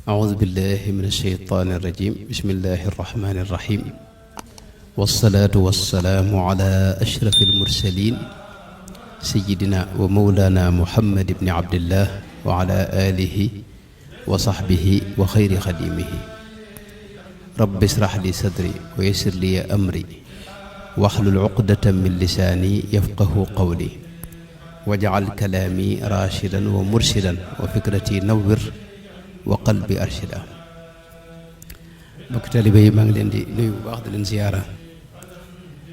أعوذ بالله من الشيطان الرجيم بسم الله الرحمن الرحيم والصلاة والسلام على أشرف المرسلين سيدنا ومولانا محمد بن عبد الله وعلى آله وصحبه وخير خديمه رب اشرح لي صدري ويسر لي أمري واحلل عقدة من لساني يفقه قولي واجعل كلامي راشدا ومرشدا وفكرتي نور wa qalbi arshida. Mbokk taalibe yi maa ngi leen di nuyu bu baax di leen ziyaara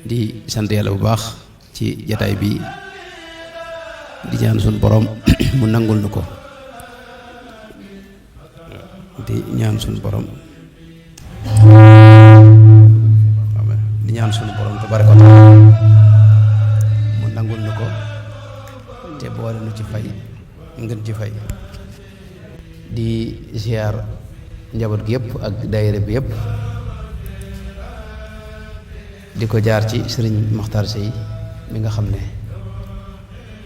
di sant yàlla bu baax ci jataay bi di ñaan suñu borom mu nangul nu ko di ñaan suñu borom tabaraka wa taala mu nangul nu ko te boole nu ci fay ngeen ci fay di ziar njaboot gi yëpp ak daayira bi yëpp di ko jaar ci sëriñ Maxtaar Sey mi nga xam ne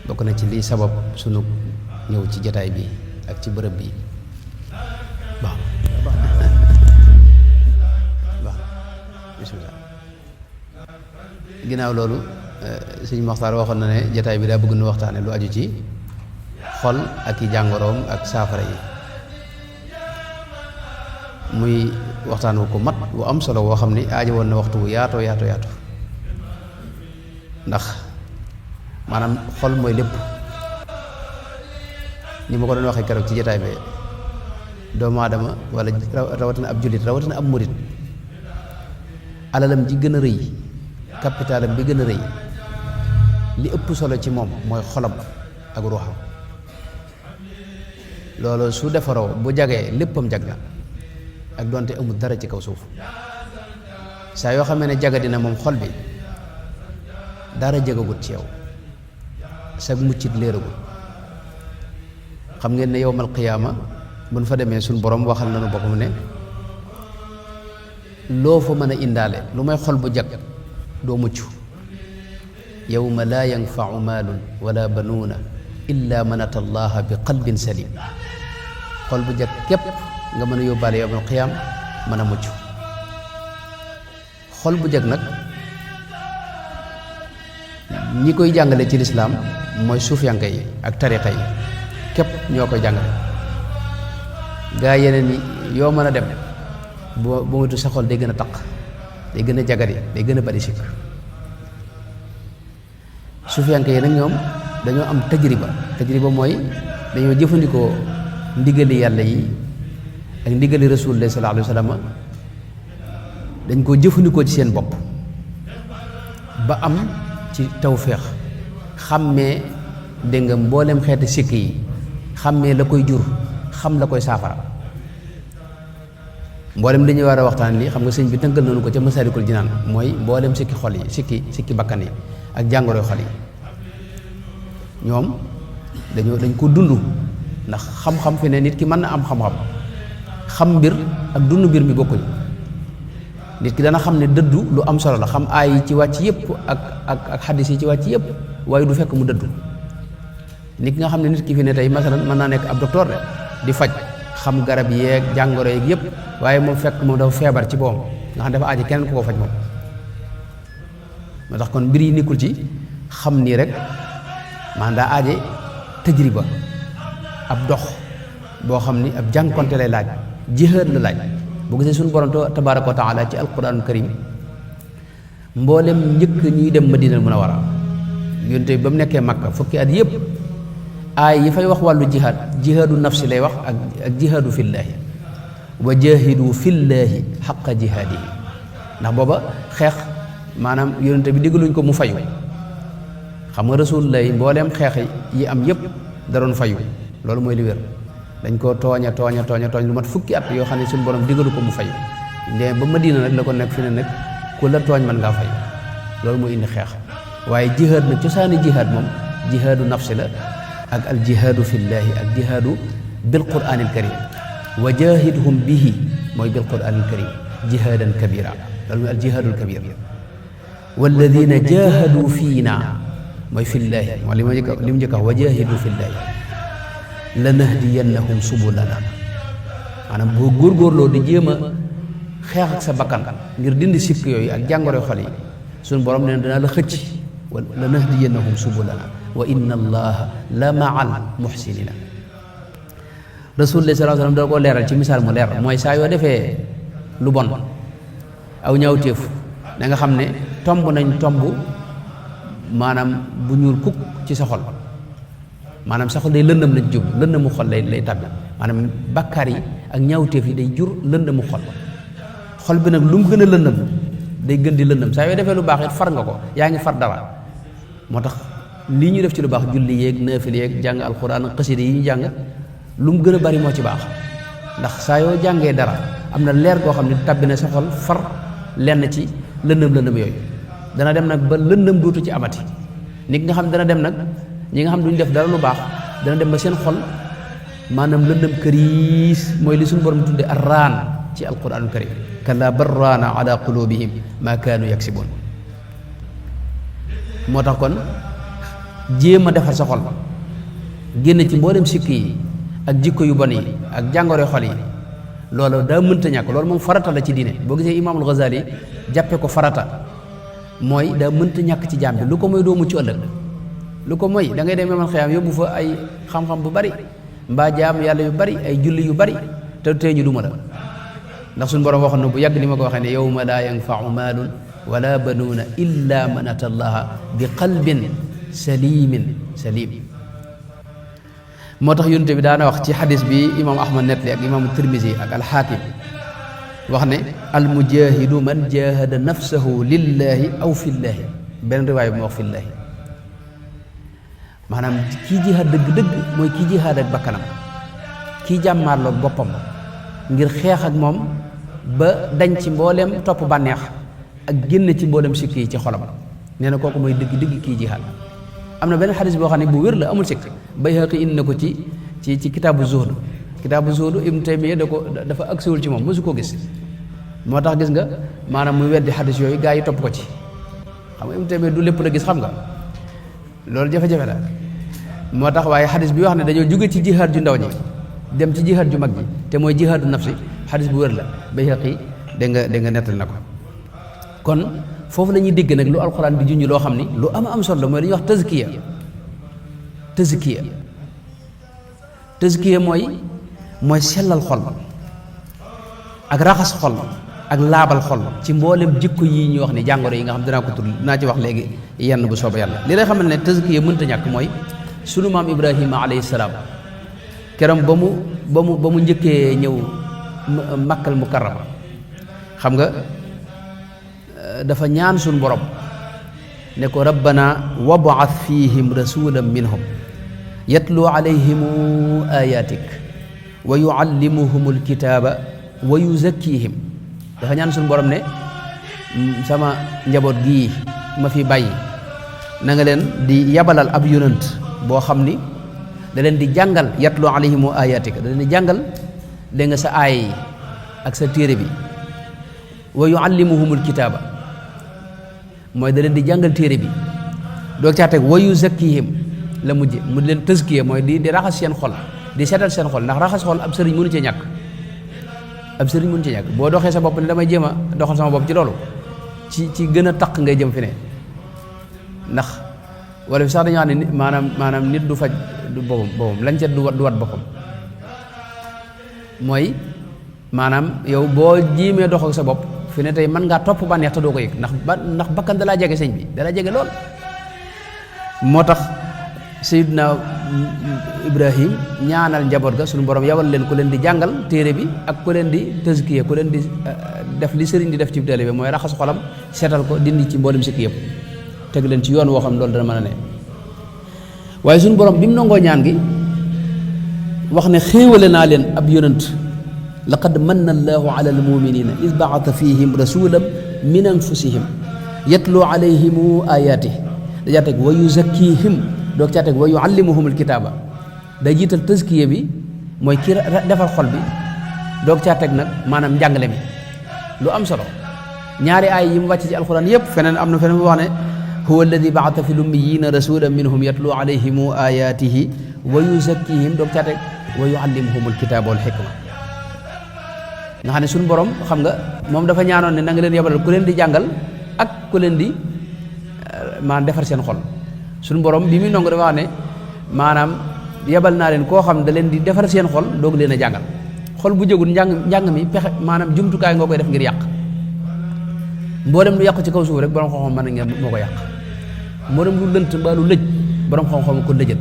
bokk na ci lii sabab sunu ñëw ci jataay bi ak ci bërëb bi baax bismillah. Ginnaaw loolu sëriñ Maxtaar waxoon na ne jataay bi daa bëgg nu waxtaane lu aju ci xol ak i jàngoroom ak saafara yi, muy waxtaan wu ko mat wu am solo woo xam ni aajo woon na waxtu wu yaatoo yaatu ndax maanaam xol mooy lépp. ni ma ko doon waxee keroog ci jotaay bi doomu aadama wala rawatina ab jullit rawatina ab murit alalam ji gën a rëy capitalam bi gën a rëy li ëpp solo ci moom mooy xolam ak ruuxam. loolu su defaroo bu jagee léppam jag na ak doonte amul dara ci kaw suuf. saa yoo xamee ne jaga dina moom xol bi dara jagagut ci yow sag muccit léeragut. xam ngeen ne yowmal qiyaama buñ fa demee suñ borom waxal nañu boppam ne loo fa mën a indaale lu may xol bu jag doo mucc. yawma laa yanfau maalun wala banuuna illa man ata allaha bi qalbin salim. xol bu jag képp nga mën a yóbbaale yowmal qiyaam mën a mucc. xol bu jag nag ñi koy jàngale ci lislaam mooy suufiyanke yi ak tariqa yi képp ñoo koy jàngale. gaa yeneen yi yoo mën a dem bu mutu sa xol day gën a taq, day gën a jagari, day gën a bari sikk. suufiyanke yi nag ñoom dañoo am tajriba mooy dañoo jëfandikoo ndigali yàlla yi ak ndigali rasulullah sallallahu alayhi wa sallam, dañ koo jëfandikoo ci seen bopp ba am ci tawféex xàmmee dégg nga mboolem xeeti sikk yi, xàmmee la koy jur, xam la koy saafara. mboolem dañuy war a waxtaan lii xam nga sëñ bi tënkal nañu ko ca Masaalikul Jinaan, mooy mboolem sikki xol yi sikki bakkan yi ak jàngoroy xol yi. ñoom dañ ko dund, ndax xam-xam fi ne nit ki mën na am xam-xam xam mbir ak dund mbir mi bokkuñ. nit ki dana xam ne dëddu lu am solo la, xam aay yi ci wàcc yëpp ak xaddis yi ci wàcc yëpp, waaye du fekk mu dëddu. nit ki nga xam ne nit ki fi ne tey masalan mën naa nekk ab docteur de di faj, xam garab yeeg jàngoro yeeg yëpp, waaye moom fekk moom dafa feebar ci boom nga xam dafa aaji keneen ku ko faj moom. moo tax kon mbir yi nekkul ci xam nii rek, maanaam daa aaje tajriba, ab dox boo xam ni ab jànkonte lay laaj, jihaad la laaj. boo gisee suñu borom tabaaraka wa taala ci alquranul karim mboolem njëkk ñuy dem Madinal Munawwara yonte ba mu nekkee Makka fukki at yëpp aay yi fay wax wàllu jihaad, jihaadu nafsi lay wax ak jihaadu fillaahi, wa jaahidu fillaahi xaqa jihaadihi. ndax booba xeex maanaam yonente bi diggaluñ ko mu fayu. xam nga rasulullah mbooleem xeex yi am yëpp da doon fayu, loolu mooy li wér. dañ ko tooñ lu mat fukki at yoo xam ne suñu borom digalu ko mu fayu. ndee ba Madina nag la ko nekk fi ne nag ku la tooñ mën ngaa fayu, loolu mooy indi xeex. waaye jihaad nag cosaani jihaad moom jihaadu nafsi la ak al jihaadu fillaahi ak jihaadu bil quraanil karim. wa jaahidhum bihi mooy bil quraanil karim jihaadan kabira, loolu mooy al jihaadul kabir. walladina jaahadu fiina mooy fillaahi mooy li mu njëkk a wa jaahidu fillaahi lanahdiyannahum subulana maanaam boo góorgóorloo di jéem a xeex ak sa bakkan ngir dindi sikk yooyu ak jàngoro xol yi suñu borom nee na danaa la xëcc wa la nahdiyannahum subulana wa inna allaha la ma'al muhsinina rasulullah sallallahu alayhi wasallam da ko leeral ci misaal mu leer mooy saa yoo defee lu bon aw ñaawteef da nga xam ne tomb nañ tomb maanaam bu ñuul kukk ci sa xol maanaam sa xol day lëndëm lañ jub lëndëmu xol lay tàbbi maanaam bakkaar yi ak ñaawteef yi day jur lëndëmu xol bi nag lu mu gën a lëndëm day gën di lëndëm saa yoo defee lu baax it far nga ko yaa ngi far dara moo tax lii ñu def ci lu baax julli yeeg naafil yeeg jàng alxuraan xasida yi ñu jàng lu mu gën a bari moo ci baax ndax saa yoo jàngee dara am na leer goo xam ne tàbbi na sa xol far lenn ci lëndëm yooyu dana dem nag ba lëndëm duutu ci amati nit nga xam dana dem nag ñi nga xam duñu def dara lu baax dana dem ba seen xol maanaam lëndëm këriis mooy li suñu borom tudde arraan ci alquranul karim kalla barraana ala qulubihim ma kaanu yaksiboon moo tax kon jéem a defar sa xol génn ci mboolem sikk yi ak jikko yu bon yi ak jàngoro xol yi loolu daa mënta ñàkk loolu moom farata la ci diine boo gisee imaamul Ghazali jàppe ko farata mooy daa mënta ñàkk ci jaam bi lu ko mooy doo mucc ëllëg lu ko mooy da ngay dem yomal xiyaam yóbbu fa ay xam-xam bu bari mbaa jaam yàlla yu bari ay julli yu bari te tey ñu duma la ndax suñu borom waxoon na bu yàgg ni ma ko waxee ne yawma laa yanfau maalun wala banuuna illa man ata allaha bi qalbin salim moo tax yonent bi daana wax ci xadis bi imam ahmad netli ak imam tirmisi ak alxaakim wax ne almujahidu man jahada nafsahu lillahi aw fillahi benn riwaay bu ma wax fillahi maanaam kii jihaad dëgg-dëgg mooy kii jihaad ak bakkanam kii jàmmaarloog boppam ngir xeex ak moom ba dañ ci mbooleem topp bànneex ak génn ci mbooleem sikk yi ci xolam nee na kooku mooy dëgg-dëgg kii jihaad am na benn xadis boo xam ne bu wér la amul sikk Bayhaqi indi na ko ci kitaabu zuhd Ibn Taymiyya dafa agsiwul ci moom mosu koo gis moo tax gis nga maanaam muy weddi xadis yooyu gaa yi topp ko ci xam nga Ibn Taymiyya du lépp la gis xam nga loolu jafe-jafe la moo tax waaye xadis bi wax ne dañoo jóge ci jihaad ju ndaw ji dem ci jihaad ju mag ji te mooy jihaadu nafsi xadis bu wér la Bayhaqi dégg nga nettal na ko kon foofu la ñuy dégg nag lu alxuraan di junj loo xam ni lu am solo la mooy li ñuy wax tazkiya mooy sellal xol ak raxas xol ak laabal xol ci mboolem jikko yi ñuy wax ni jàngoro yi nga xam dinaa ko tudd dinaa ci wax léegi yenn bu soobee yàlla li lay xamal ne tazkiya mënta ñàkk mooy sunu maam Ibrahima alayhi salaam keroog ba mu njëkkee ñëw Makkal Mukarrama xam nga dafa ñaan suñu borom ne ko rabbana wab'ath fihim rasulan minhum yatlu alayhim ayatik wa yuallimuhum alkitaba wa yuzakkihim dafa ñaan suñu borom ne sama njaboot gii ma fi bàyyi na nga leen di yabalal ab yonant boo xam ni da leen di jàngal yatlu alayhim ayatik da leen di jàngal dégg nga sa aaya yi ak sa téere bi wa yuallimuhum alkitaba mooy da leen di jàngal téere bi doog caa teg wa yuzakkihim la mujj mu leen tazkiya mooy di raxas seen xol di seetal seen xol ndax raxas xol ab sëriñ mënu cee ñàkk boo doxee sa bopp ne damay jéem a doxal sama bopp ci loolu ci gën a taq ngay jëm fi ne ndax wala fi sax dañoo xam ne maanaam nit du faj du boppam lañ ca du wat boppam mooy maanaam yow boo jiimee dox ak sa bopp fi ne tey mën ngaa topp bànneex te doo ko yëg ndax bakkan dalaa jege sëñ bi dalaa jege lool moo tax Seydina Ibrahim ñaanal njaboot ga suñu borom yawal leen ku leen di jàngal téere bi ak ku leen di tazkiya ku leen di def li sëriñ di def ci téere bi mooy raxas xolam seetal ko dindi ci mboolem sikki yëpp teg leen ci yoon woo xam loolu dana mën a ne waaye suñu borom bi mu nangoo ñaan gi wax ne xéewale naa leen ab yonant laqad manna allahu ala almuminina id baata fihim rasulan min anfusihim yatlu alayhim ayatih dajaa teg wa yuzakkihim doog caa teg wa yuallimuhum alkitaba day jiital tazkiya bi mooy ki defar xol bi doog caa teg nag maanaam njàngale mi lu am solo ñaari aay yi mu wàcc ci alquran yépp feneen am na feneen bu wax ne huwa alladi baata fi lummiyina rasulan minhum yatlu alayhim ayatihi wa yuzakkihim doog caa teg wa yuallimuhum alkitaba wal hikma nga xam ne suñu borom xam nga moom dafa ñaanoon ne na nga leen yebalal ku leen di jàngal ak ku leen di maanaam defar seen xol suñu borom bi muy ndongo dafa wax ne maanaam yebal naa leen koo xam da leen di defar seen xol doog leen a jàngal xol bu jógul njàng mi pexe maanaam jumtukaay nga koy def ngir yàq mboolem lu yàqu ci kaw suuf rek borom xam-xam mën na moo ko yàq mboolem lu lënt mbaa lu lëj borom xam-xam ko lëjal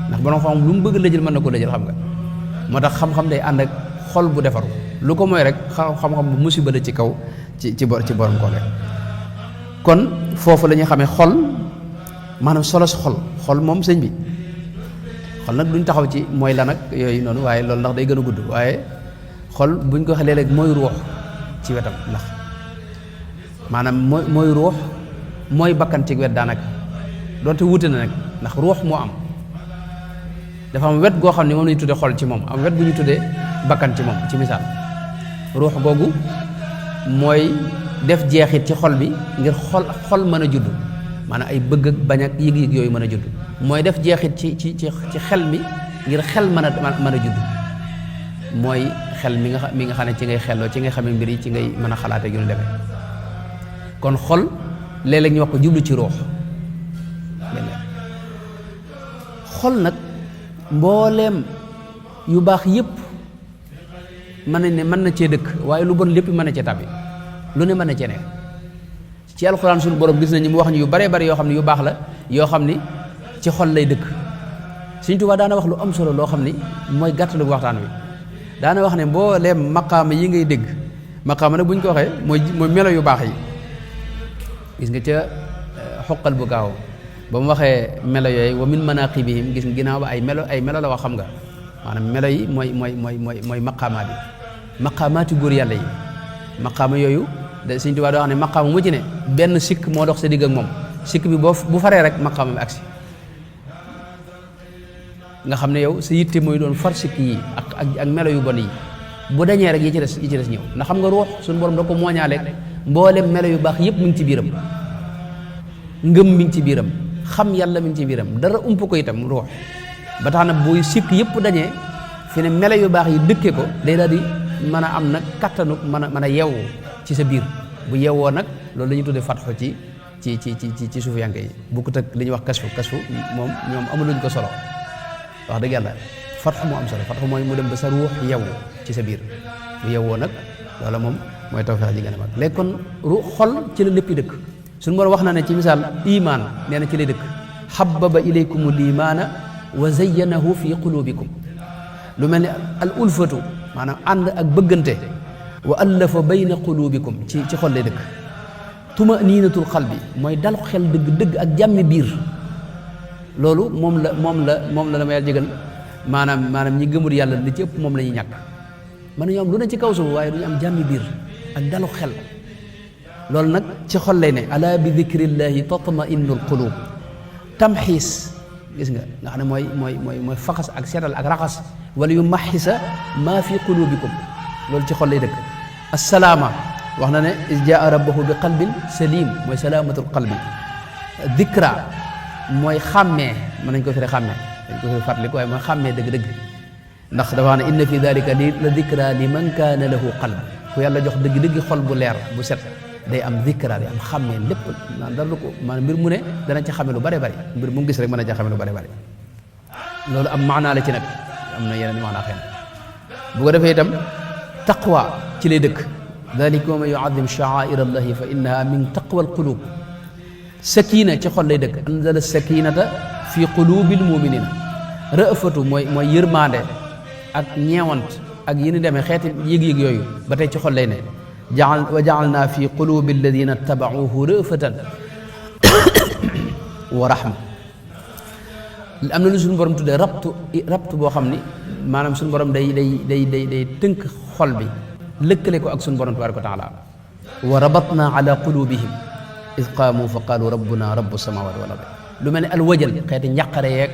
ndax borom xam-xam lu mu bëgg lëjal mën na ko lëjal xam nga moo tax xam-xam day ànd ak xol bu defaru lu ko mooy rek xam-xam bu musiba la ci kaw ci borom ko rek kon foofu la ñuy xamee xol maanaam solo si xol moom sëñ bi xol nag duñ taxaw ci mooy lan ak yooyu noonu waaye loolu ndax day gën a gudd waaye xol buñ ko xelee rek mooy ruux ci wetam ndax maanaam mooy ruux mooy bakkan ci wet daanaka doonte wuute na nag ndax ruux moo am dafa am wet goo xam ne moom la ñu tuddee xol ci moom am wet bu ñu tuddee bakkan ci moom ci misaal ruux googu mooy def jeexit ci xol bi ngir xol mën a judd maanaam ay bëgg ak bañ ak yëg-yëg yooyu mën a judd mooy def jeexit ci xel mi ngir xel mën a judd mooy xel mi nga xam ne ci ngay xelloo ci ngay xamee mbir yi ci ngay mën a xalaate yu ñu demee kon xol léeg-léeg ñu wax ko jublu ci ruux xol nag mbooleem yu baax yépp mën nañ ne mën na cee dëkk waaye lu bon lépp mën na cee tàbbi lu ne mën na cee nekk ci alxuraan suñu borom gis nañu mu wax ñu yu bare bari yoo xam ne yu baax la yoo xam ni ci xol lay dëkk Sëñ Tuubaa daana wax lu am solo loo xam ni mooy gàttalu waxtaan wi daana wax ne mbooleem maqaama yi ngay dégg maqaama nag bu ñu ko waxee mooy melo yu baax yi gis nga ca xoqal bu gaaw ba mu waxee melo yooyu wa min manaqibihim gis nga ginnaaw ba ay melo la wax xam nga maanaam melo yi mooy maqaamaat yi maqaamaati góor yàlla yi maqaama yooyu da Sëñ Tuubaa doo wax ne maqaama mu ci ne benn sikk moo dox sa digg ak moom sikk bi bu faree rek maqaama bi agsi nga xam ne yow sa yitte mooy doon far sikk yi ak melo yu bon yi bu dañee rek yi ci des ñëw ndax xam nga ruux suñu borom da ko mooñaaleeg mboolem melo yu baax yëpp mi ngi ci biiram ngëm mi ngi ci biiram xam yàlla mi ngi ci biiram dara ump ko itam ruux ba tax na buy sikk yëpp dañee fi ne melo yu baax yi dëkkee ko day daal di mën a am nag kattanu mën a yeewu ci sa biir bu yeewoo nag loolu la ñuy tuddee fatxu ci suufiyanke yi bukkut ak li ñuy wax kasfu moom ñoom amuluñ ko solo wax dëgg yàlla fatxu moo am solo fatxu mooy mu dem ba sa ruux yeewu ci sa biir bu yeewoo nag loola moom mooy tawfeex ji gën a mag léegi kon xol ci la léppi dëkk suñu borom wax na ne ci misaal iman nee na ci lay dëkk habbaba ilaykum limaana wa zayyanahu fi qulubikum lu mel ni al ulfatu maanaam ànd ak bëggante wa allafa bayna qulubikum ci xol lay dëkk tumaniinatul qalbi mooy dal xel dëgg ak jàmmi biir loolu moom la dama yàlla jégal maanaam ñi gëmul yàlla li ci ëpp moom la ñuy ñàkk man ñoom lu ne ci kaw suuf waaye du ñu am jàmmi biir ak dalu xel loolu nag ci xol lay ne ala bi dikrillahi tatma'innul qulub tamxiis gis nga xam ne mooy faxas ak seetal ak raxas wala yu maxisa maa fi qulubikum loolu ci xol lay dëkk assalaama wax na ne is jaa rabbahu bi qalbin salim mooy salaamatul qalbi dikra mooy xàmmee mën nañ ko firi xàmmee dañ ko firi fàttaliku waaye mooy xàmmee dëgg-dëgg ndax dafa wax ne inna fi dalika la dikra li man kaana lahu qalb ku yàlla jox dëgg-dëgg xol bu leer bu set day am dikra day am xàmmee lépp naan dara ko maanaam mbir mu ne dana ci xame lu bare bari mbir mu gis rek mën a ca xame lu bare bari loolu am maanaa la ci nag am na yeneen maanaa xëy na bu ko defee itam taqwa ci lay dëkk dalika wa man yuazim sha'air allahi fa innaha min taqwa alqulub sakina ci xol lay dëkk anzala sakinata fi qulubil muminina ra'fatu mooy yërmande ak ñeewant ak yi ni demee xeeti yëg-yëg yooyu ba tey ci xol lay ne wa ja'alna fi qulubi alladina tabauhu ra'fatan wa rahma am na lu suñu borom tuddee rabtu boo xam ni maanaam suñu borom day tënk xol bi lëkkale ko ak suñu borom tabaraka wa taala wa rabatna ala qulubihim id qaamu fa qaalu rabbuna rabbu samawati wal ardi lu mel ne alwajal xeeti njàqare yeeg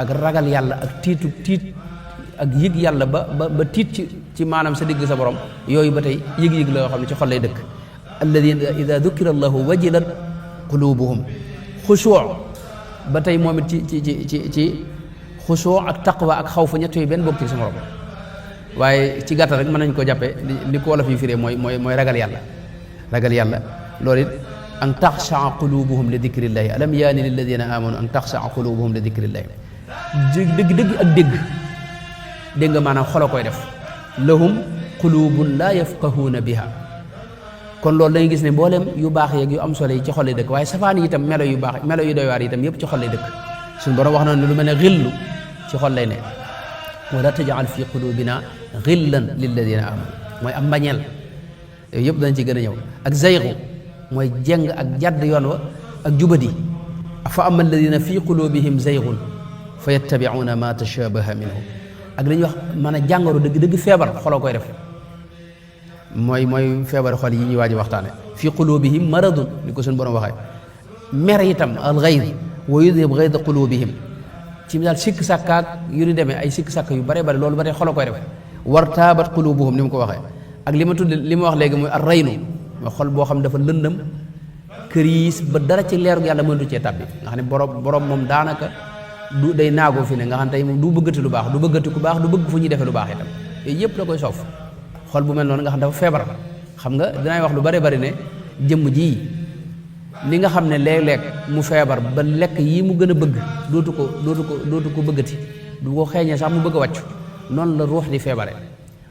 ak ragal yàlla ak tiit ak yëg yàlla ba tiit ci maanaam sa digg sa borom yooyu ba tey yëg-yëg la yoo xam ne ci xol lay dëkk alladina ida dukira allahu wajilat qulubuhum xushuu ba tey moom it ci xushuu ak taqwa ak xawfu ñett yooyu benn bokk ci sa morom waaye ci gàttal rek mën nañ ko jàppe li ko wolof yi firee mooy ragal yàlla loolu it an taxshaa qulubuhum li dikrillahi alam yaani lilladina amanu an taxshaa qulubuhum li dikrillahi dëgg ak dégg nga maanaam xol a koy def lahum qulubun laa yafqahuuna biha kon loolu dañuy gis ne mboolem yu baax yeeg yu am solo yi ci xol lay dëkk waaye safaan yi itam melo yu baax melo yu doy waar yi itam yëpp ci xol lay dëkk suñu borom wax na ne lu mel ne xillu ci xol lay ne wala tajal fi qulubina xillan lilladina amanu mooy am mbañeel yooyu yëpp dañ ci gën a ñëw ak zaygu mooy jeng ak jadd yoon wa ak jubadi fa ama alladina fi qulubihim zaygun fa yattabiuna ma tashabaha minhu ak li ñuy wax mën a jàngoro dëgg feebar xoloo koy def mooy feebar xol yi ñuy waaj waxtaane fi qulubihim maradun ni ko suñu borom waxee mer itam al ghayd wa yudhib ghayda qulubihim ci daal sikk sàkkaak yu ni demee ay sikk sàkk yu bare loolu ba tey xoloo koy def war taabat qulubuhum ni mu ko waxee ak li ma tudd li ma wax léegi mooy ar raynu mooy xol boo xam dafa lëndëm këriis ba dara ci leeru yàlla mënatu cee tàbbi nga xam ne borom moom daanaka du day naagoo fi ne nga xam tey moom du bëggati lu baax du bëggati ku baax du bëgg fu ñuy defee lu baax itam yooyu yëpp da koy soof xol bu mel noonu nga xam dafa feebar xam nga dinaay wax lu bari ne jëmm ji li nga xam ne léeg-léeg mu feebar ba lekk yii mu gën a bëgg dootu ko bëggati du ko xeeñee sax mu bëgg a wàccu noonu la ruux di feebare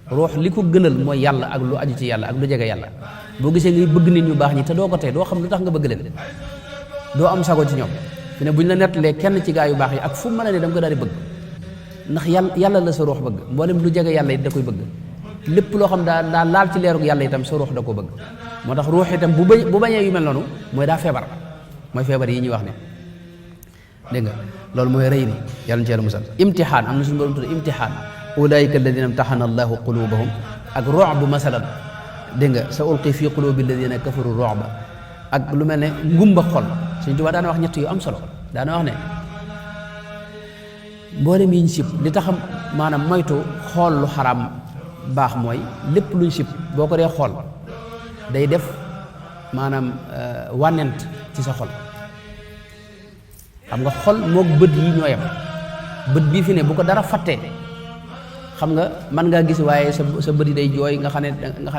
ruux li ko gënal mooy yàlla ak lu aju ci yàlla ak lu jege yàlla boo gisee ngay bëgg nit ñu baax ñi te doo ko tey doo xam lu tax nga bëgg leen doo am sago ci ñoom fi ne bu ñu la nettalee kenn ci gaa yu baax yi ak fu mu mën a ne da nga ko daal di bëgg ndax yàlla la sa ruux bëgg mboolem lu jege yàlla it da koy bëgg lépp loo xam daa laal ci leerug yàlla itam sa ruux da ko bëgg moo tax ruux itam bu bañee yu mel noonu mooy daa feebar mooy feebar yi ñuy wax ne dégg nga loolu mooy rëy ni yàlla na ci yàlla musal imtixaan am na suñu borom tudde imtixaan ulaika alladina imtaxana allahu qulubahum ak ru'b masalan dégg nga sa ulqi fi qulubi alladina kafaru ru'ba ak lu mel ne ngumba xol Sëñ Tuubaa daana wax ñett yu am solo daana wax ne mboolem yi ñu sib li taxam maanaam moytu xool lu xaraam baax mooy lépp luñ sib boo ko dee xool day def maanaam wànnent ci sa xol xam nga xol moog bët yi ñoo yem bët bii fi ne bu ko dara fattee xam nga mën ngaa gis waaye sa bët yi day jooy nga xam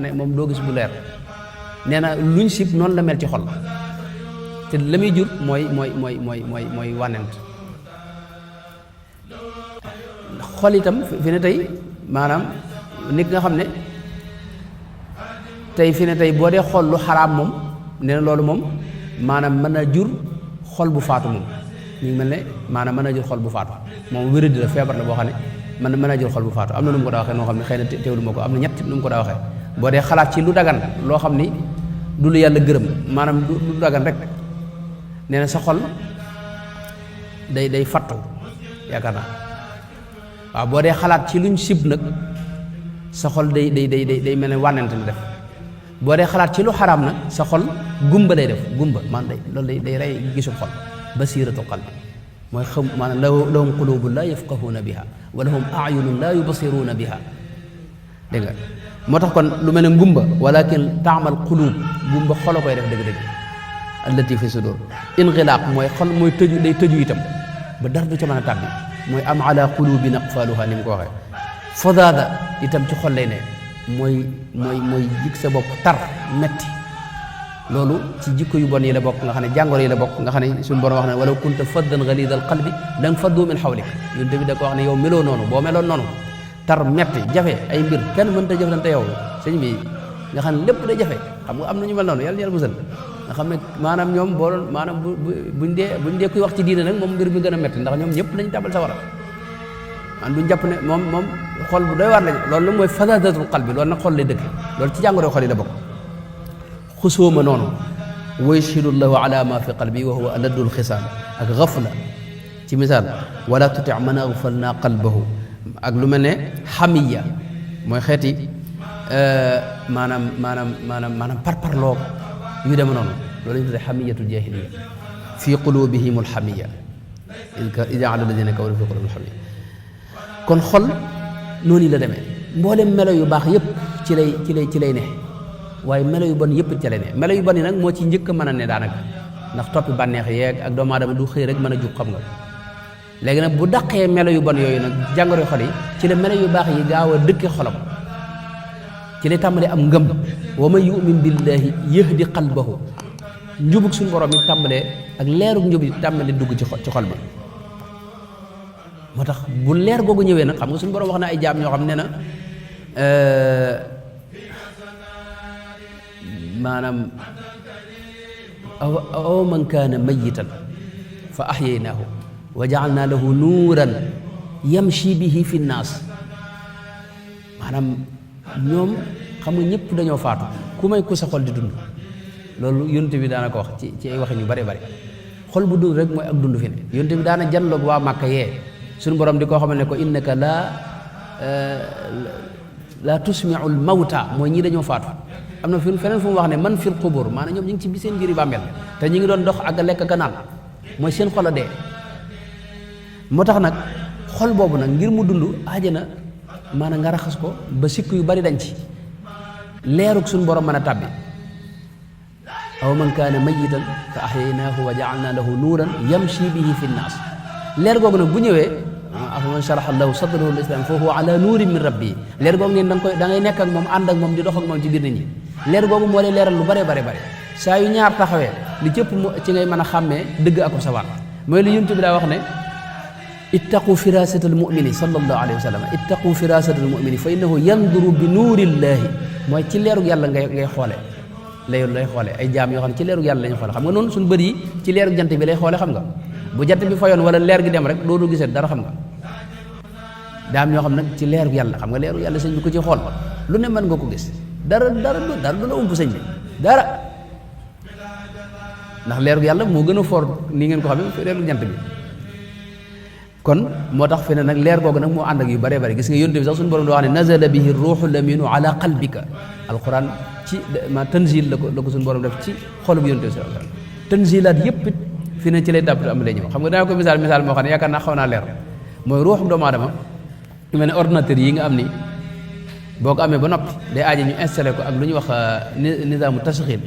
ne moom doo gis bu leer nee na luñ sib noonu la mel ci xol te la muy jur mooy wànnent xol itam fi ne tey maanaam nit nga xam ne tey fi ne tey boo dee xool lu xaraam moom nee na loolu moom maanaam mën a jur xol bu faatu moom ñu ngi mel ne maanaam mën a jur xol bu faatu moom wéradi la feebar la boo xam ne mën a jur xol bu faatu am na nu mu ko daa waxee noo xam ne xëy na teewlu ma ko am na ñett nu mu ko daa waxee boo dee xalaat ci lu dagan loo xam ni du lu yàlla gërëm maanaam du dagan rek nee na sa xol day fattu yaakaar naa waaw boo dee xalaat ci luñ sib nag sa xol day mel ne wànnent na def boo dee xalaat ci lu xaraam nag sa xol gumba lay def gumba man loolu day rey gisub xol basiratu qalbi mooy xam maanaam lahum qulubun laa yafqahuuna biha wa lahum ayunun laa yubsiruuna biha dégg nga moo tax kon lu mel ne ngumba walakin taamal qulub gumba xolo koy def dëgg-dëgg allati fi sudur inxilaaq mooy xol mooy tëju day tëju itam ba dara du ca mën a tàbbi mooy am ala qulubin aqfaluha ni mu ko waxee fodaada itam ci xol lay ne mooy jik sa bopp tar metti loolu ci jikko yu bon yi la bokk nga xam ne jàngoro yi la bokk nga xam ne suñu borom wax ne walaw kunta faddan galidal qalbi danga faddu min xawlik ñun tamit da ko wax ne yow meloo noonu boo meloon noonu tar metti jafe ay mbir kenn mënta jëflante yow sëñ bi nga xam ne lépp day jafe xam nga am na ñu mel noonu yàlla musal nga xam ne maanaam ñoom boo doon maanaam buñ dee kuy wax ci diine nag moom mbir mi gën a metti ndax ñoom ñëpp lañ tabal sa wara man duñ jàpp ne moom xol bu doy waar lañ loolu nag mooy fasadatul qalbi loolu nag xol lay dëkk loolu ci jàngoro xol yi la bokk xusóoma noonu wa yashhadu llahu ala ma fi qalbi wa huwa aladul xisaam ak gafla ci misaal wala tuti man agfalna qalbahu ak lu mel ne xamiya mooy xeeti maanaam parparloo yu deme noonu loolu lañu tuddee xamiyatul jahiliya fi qulubihim alxamiya id jaala alladina kafaru fi qulubihim alxamiya kon xol noonu la demee mboolem melo yu baax yëpp ci lay ne waaye melo yu bon yëpp ci lay ne melo yu bon yi nag moo ci njëkk a mën a ne daanaka ndax toppi bànneex yeeg ak doomu aadama du xëy rek mën a jug xam nga léegi nag bu daqee melo yu bon yooyu nag jàngoro xol yi ci la melo yu baax yi gaaw a dëkke xolam ci lay tàmbalee am ngëm wa man yu'min billahi yahdi qalbahu njubug suñu borom yi tàmbalee ak leerug njub yi tàmbalee dugg ci xol bi moo tax bu leer googu ñëwee nag xam nga suñu borom wax na ay jaam ñoo xam ne na maanaam aw man kaana mayitan fa ahyaynaahu wa ja'alnaa lahu nuuran yamshi bihi fi nnaas maanaam ñoom xam nga ñëpp dañoo faatu ku may ku sa xol di dund loolu yonent bi daana ko wax ci ay waxin yu bare bare xol bu dund rek mooy ak dund fi ne yonent bi daana janloog waa Màkka yee suñu borom di koo xamal ne ko innaka la tusmi'ul mawta mooy ñii dañoo faatu am na feneen fu mu wax ne man fil qubur maanaam ñoom ñu ngi ci bi seen biir bàmmeel te ñu ngi doon dox ak lekk ka naan mooy seen xol a dee moo tax nag xol boobu nag ngir mu dund aajana maanaam nga raxas ko ba sikk yu bari dañ ci leerug suñu borom mën a tàbbi aw man kaana mayitan fa ahyaynaahu wa ja'alnaa lahu nuuran yamshi bihi fi nnaas leer googu nag bu ñëwee afaman sharaha lahu sadrahu lil islam fa huwa ala nuurin min rabbi leer googu ngeen da ngay nekk ak moom ànd ak moom di dox ak moom ci biir nit ñi leer googu moo lay leeral lu bare bare bare saa yu ñaar taxawee li cëpp ci ngay mën a xàmmee dëgg ak sawaan mooy li yonent bi daa wax ne ittaqu firasata al mumini sallallahu alayhi wa sallam ittaqu firasata al mumini fa innahu yanduru bi nuurillaahi mooy ci leerug yàlla ngay xoole lay xoole ay jaam yoo xam ne ci leerug yàlla lañu xoole xam nga noonu suñu bët yi ci leerug jant bi lay xoole xam nga bu jant bi fayoon wala leer gi dem rek doo gisee dara xam nga daam ñoo xam nag ci leerug yàlla xam nga leerug yàlla sëñ bi ko ci xool lu ne mën nga ko gis dara du la ump sëñ bi dara ndax leerug yàlla moo gën a fort ni ngeen ko xam ne leerug jant bi kon moo tax fi ne nag leer googu nag moo ànd ak yu bare bare gis nga yonent bi sax suñu borom doo wax ne nazala bihi ruuxu laminu ala qalbika alquran ci ma tanzil la ko suñu borom def ci xolub yonent bi sallallahu alayhi wasallam tanzilaat yëpp it fi ne ci lay dàpp am lay ñëw xam nga danaa ko misaal moo xam ne yaakaar naa xaw naa leer mooy ruuxu doomu aadama lu mel ne ordinateur yi nga am ni boo ko amee ba noppi day aaje ñu installé ko ak lu ñuy wax nizaamu tashghil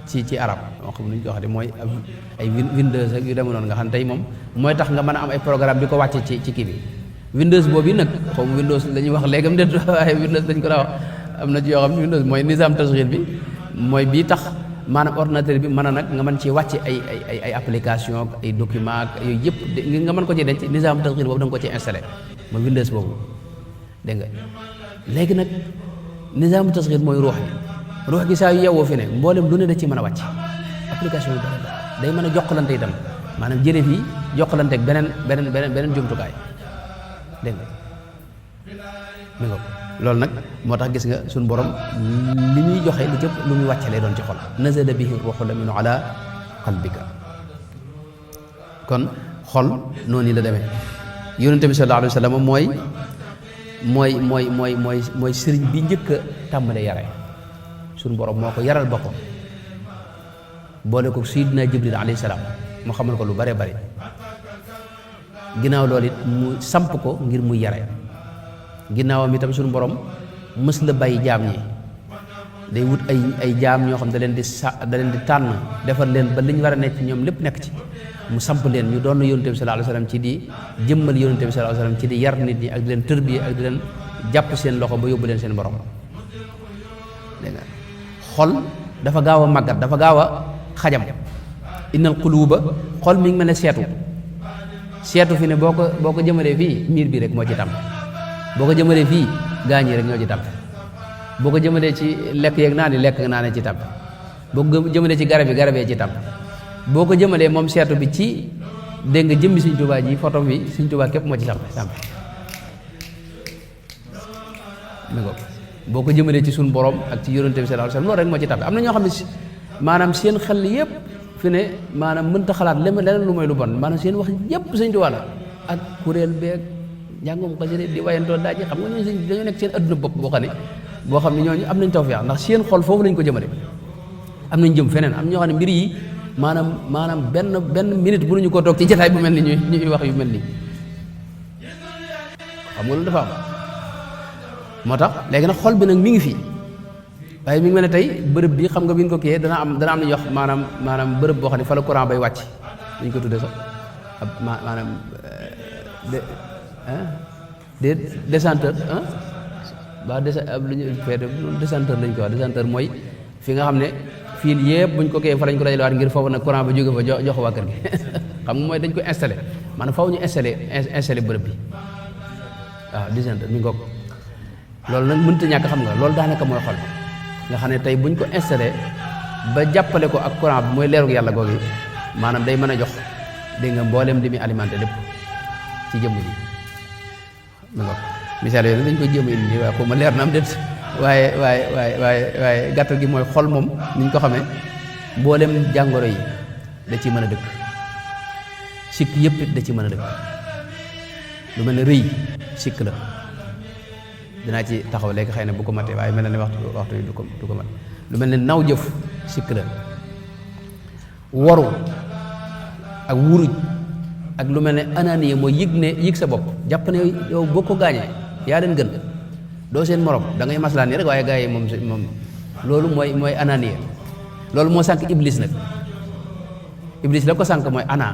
ci arab moo xam nu ñu ko waxee mooy ay Windows ak yu demee noonu nga xam ne tey moom mooy tax nga mën a am ay programme di ko wàcce ci kii bi Windows boobu nag xaw ma Windows la ñuy wax léegam déet waaye Windows dañ ko daa wax am na ci yoo xam ne Windows mooy nizaam tashghil bi mooy bii tax maanaam ordinateur bi mën a nag nga mën ci wàcce ay application ak ay document ak yooyu yëpp nga mën ko ci denc nizaam tashghil boobu da nga ko ci installé mooy Windows boobu dégg nga léegi nag nizaam tashghil mooy ruux gi saa yu yeewoo fi ne mboolem lu ne da ci mën a wàcc application yu bëri day mën a jokkalante itam maanaam jëlee fii jokkalante ak beneen jumtukaay dégg nga mi nga loolu nag moo tax gis nga suñu borom li ñuy joxe li jëpp lu muy wàcce lay doon ci xol nazala bihi ruuhu laminu ala qalbika kon xol noonu la demee yonent bi sallallahu alayhi wa sallam mooy sëriñ bi njëkk a tàmbale yare suñu borom moo ko yaral boppam boole ko Sayyidina Jibril alayhi salaam mu xamal ko lu bare bare ginnaaw loolu it mu samp ko ngir muy yare ginnaawam itam suñu borom mës la bàyyi jaam ñi day wut ay jaam ñoo xam da leen di tànn defar leen ba li ñu war a nekk ñoom lépp nekk ci mu samp leen ñu doon yonent bi sallallahu alayhi wasallam ci di jëmmal yonent bi sallallahu alayhi wasallam ci di yar nit ñi ak di leen tërbiye ak di leen jàpp seen loxo ba yóbbu leen seen borom dégg nga xol dafa gaaw a màggat dafa gaaw a xajam innal quluba xol mi ngi mel ne seetu fi ne boo ko jëmalee fii miir bi rek moo ci tam boo ko jëmalee fii gaañ yi rek ñoo ci tam boo ko jëmalee ci lekk yeeg naa ni lekk nga naane ci tam boo ko jëmalee ci garabee ci tam boo ko jëmalee moom seetu bi ci dégg nga jëmbi Sëñ Tuubaa ji photo bi Sëñ Tuubaa képp moo ci samp boo ko jëmalee ci suñu borom ak ci yonent bi sallallahu alayhi wasallam loolu rek moo ci tàbbi am na ñoo xam ne maanaam seen xel yëpp fi ne maanaam mënta xalaat leneen lu mooy lu bon maanaam seen wax yëpp Sëñ Tuubaa la ak kuréel beeg njàngum xasida di wayantoo daaj xam nga ñooñu dañoo nekk seen adduna bopp boo xam ne ñooñu am nañ tawfeex ndax seen xol foofu lañ ko jëmale am nañ jëm feneen am ñoo xam ne mbir yi maanaam benn minute mënuñu koo toog ci jotaay bu mel ni ñuy wax yu mel nii xam nga loolu dafa am moo tax léegi nag xol bi nag mi ngi fii waaye mi ngi mel ne tey bërëb bi xam nga bi ñu ko kiyee dana am lu ñuy wax maanaam bërëb boo xam ne fa la courant bay wàcc dañu ko tuddee sax maanaam de de décenteur ba lu ñu fee décenteur lañ ko wax. décenteur mooy fi nga xam ne fii yëpp buñ ko kee fa lañ ko dajalewaat ngir foofu nag courant ba jóge fa jox waa kër gi xam nga mooy dañ ko installé maanaam faw ñu installé bërëb bi waaw décenteur mi ngoog loolu nag mënut a ñàkk xam nga loolu daanaka mooy xol nga xam ne tey buñ ko installé ba jàppale ko ak courant bi mooy leerug yàlla googu maanaam day mën a jox dégg nga mboolem li muy alimenté lépp ci jëmm ji mi ngoog misaal yooyu dañ koy jéem a indi waaye xaw ma leer na am déet waaye gàttal gi mooy xol moom ni ñu ko xamee mboolem jàngoro yi da ciy mën a dëkk sikk yëpp it da ci mën a dëkk lu mel ne rëy sikk la dinaa ci taxaw léegi xëy na bu ko matee waaye mel na ne waxtu yi du ko mat lu mel ne naw jëf sikk la waru ak wuruj ak lu mel ne ananiya mooy yëg sa bopp jàpp ne yow boo ko gaañee yaa leen gën doo seen morom da ngay maslaa nii rek waaye gaa yi moom loolu mooy ananiya loolu moo sànq iblis nag iblis la ko sànq mooy ana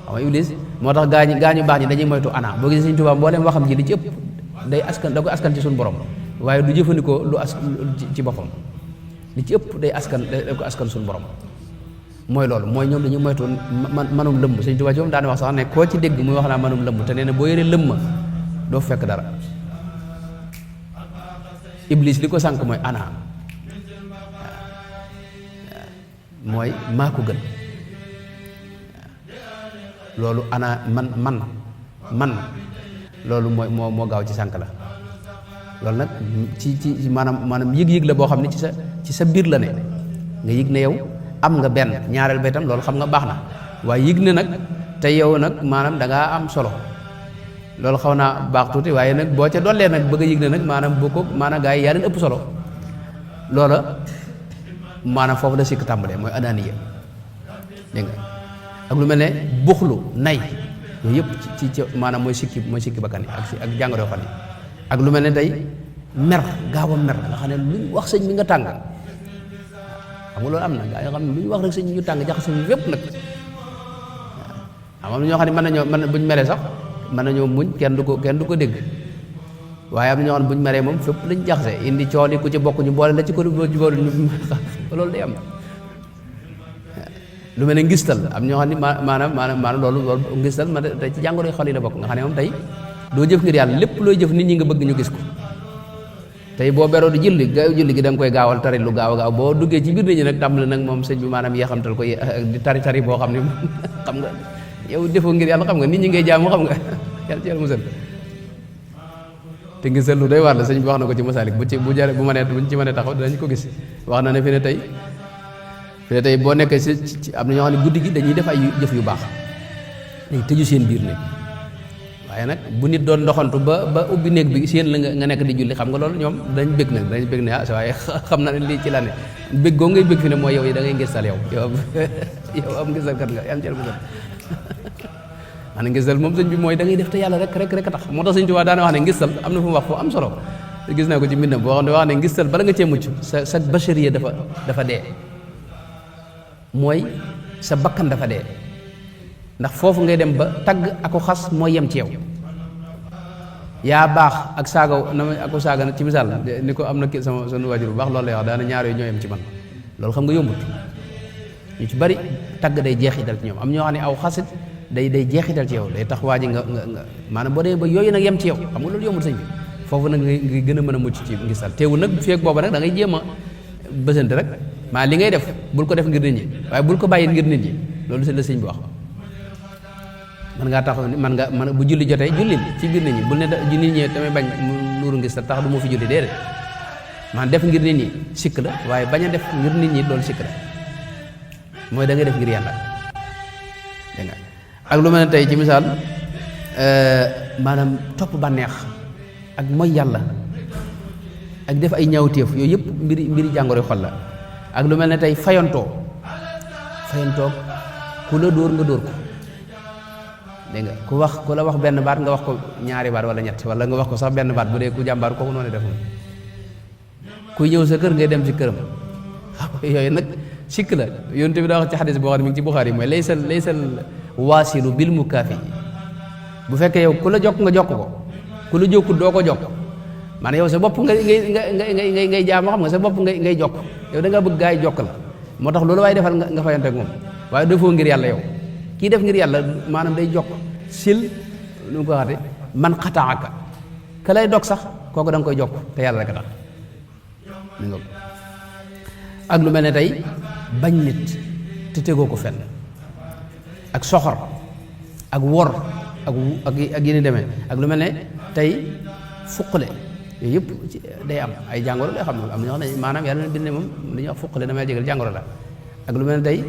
xam nga iblis moo tax gaañu baax ñi dañuy moytu ana boo gisee Sëñ Tuubaa mbooleem waxam ji li ci ëpp da ko askan ci suñu borom waaye du jëfandikoo lu ci boppam li ci ëpp da ko askan suñu borom mooy loolu mooy ñoom dañuy moytu manum lëmm Sëñ Tuubaa ci moom daan wax sax ne koo ci dégg muy wax naa manum lëmm te nee na boo yoree lëmm doo fekk dara iblis li ko sànq mooy ana mooy maa ko gën loolu ana man loolu mooy moo gaaw ci sànq la loolu nag ci maanaam yëg-yëg la boo xam ne ci sa biir la ne nga yëg ne yow am nga benn ñaareel ba itam loolu xam nga baax na waaye yëg ne nag te yow nag maanaam da ngaa am solo loolu xaw naa baax tuuti waaye nag boo ca dollee nag bëgg a yëg ne nag maanaam boo ko maanaam gaa yi yaa leen ëpp solo loola maanaam foofu la sikk tàmbalee mooy anaaniya dégg nga ak lu mel ne buxlu nay yooyu yëpp ci maanaam mooy sikki bakkan yi ak jàngoro xol yi ak lu mel ne day mer gaaw a mer nga xam ne lu ñu wax sëñ bi nga tàng xam nga loolu am na gaa yoo xam ne lu ñu wax rek sëñ bi ñu tàng jaxase ñu fépp nag waaw am na ñoo xam ne mën buñ meree sax mën nañoo muñ kenn du ko dégg waaye am na ñoo xam ne buñ meree moom fépp lañ jaxase indi cool yi ku ci bokk ñu boole la ci ko boole ñu loolu day am lu mel ne ngistal am ñoo xam ne maanaam loolu ngistal ma tey ci jàngoro xol yi la bokk nga xam ne moom tey doo jëf ngir yàlla lépp looy jëf nit ñi nga bëgg ñu gis ko tey boo beroo di julli gi da nga koy gaawal tari lu gaaw a gaaw boo duggee ci biir nit ñi nag tàmbali nag moom sëñ bi maanaam yeexamtal ko di tari boo xam ne xam nga yow defoo ngir yàlla xam nga nit ñi ngay jaamu xam nga yàlla ci yàlla musal te ngistal lu doy waar la sëñ bi wax na ko ci Masaalik buñ ci mënee taxaw dinañ ko gis wax na ne fi ne tey boo nekkee ci am na ñoo xam ne guddi gi dañuy def ay jëf yu baax dañuy tëju seen biir néeg waaye nag bu nit doon doxantu ba ubbi néeg bi seen la nga nekk di julli xam nga loolu ñoom dañ bëgg ne sa waaye xam na ne lii ci la ne bëgg goo ngay bëgg fi ne mooy yow yi da ngay ngistal yow am ngistal kat nga am ci musal maanaam ngistal moom sëñ bi mooy da ngay def te yàlla rek a tax moo tax sëñ Tuubaa daana wax ne ngistal am na fu mu wax foo am solo gis naa ko ci mbindam boo xam ne wax ne ngistal bala nga cee mucc sa bachariya dafa dee mooy sa bakkan dafa dee ndax foofu ngay dem ba tagg ako xas mooy yem ci yow yaa baax ak saaga ako saaga ci misaal ni ko am na sama waajur bu baax loolu lay wax daana ñaar yooyu ñoo yem ci man loolu xam nga yombut ñu ci bari tagg day jeexital ci ñoom am ñoo xam ne aw xasit day jeexital ci yow day tax waa ji nga maanaam boo demee ba yooyu nag yem ci yow xam nga loolu yombut sëñ bi foofu nag nga gën a mën a mucc ci ngistal teewul nag feek booba nag da ngay jéem a bësante rek maa li ngay def bul ko def ngir nit ñi waaye bul ko bàyyi ngir nit ñi loolu c'est la sëñ bi wax man ngaa taxaw ni man bu julli jotee jullil ci biir nit ñi bul ne nit ñi damay bañ mu nuuru ngistal tax du ma fi julli déedéet man def ngir nit ñi sikk la waaye bañ a def ngir nit ñi loolu sikk la mooy da ngay def ngir yàlla dégg nga ak lu mel ne tey ci misaal maanaam topp bànneex ak mooy yàlla ak def ay ñaawteef yooyu yëpp mbiri jàngoro xol la ak lu mel ne tey fayantoo ku la dóor nga dóor ko dégg nga ku la wax benn baat nga wax ko ñaari baat wala ñett wala nga wax ko sax benn baat bu dee ku jàmbaar kooku noonu def moom kuy ñëw sa kër ngay dem ci këram yooyu nag sikk la yonent bi daa wax ci xadis boo xam ne mi ngi ci Buxaari mooy laysal waasilu bil mukaafi bu fekkee yow ku la jokk nga jokk ko ku la jokkut doo ko jokk maanaam yow sa bopp ngay jaam xam nga sa bopp ngay jokk yow da nga bëgg gaa yi jokk la moo tax loolu waaye defal nga fayante ak moom waaye defoo ngir yàlla yow kii def ngir yàlla maanaam day jokk sil nu mu ko waxate man xataaka ka lay dog sax kooku da nga koy jokk te yàlla rek a tax ak lu mel ne tey bañ nit te tegoo ko fenn ak soxor ak wor ak yéni demee ak lu mel ne tey fuqale yooyu yëpp day am ay jàngoro lay xam ne am na ñoo xam ne maanaam yàlla na bind ne moom li ñuy wax fuqale damay jégal jàngoro la ak lu mel ne tey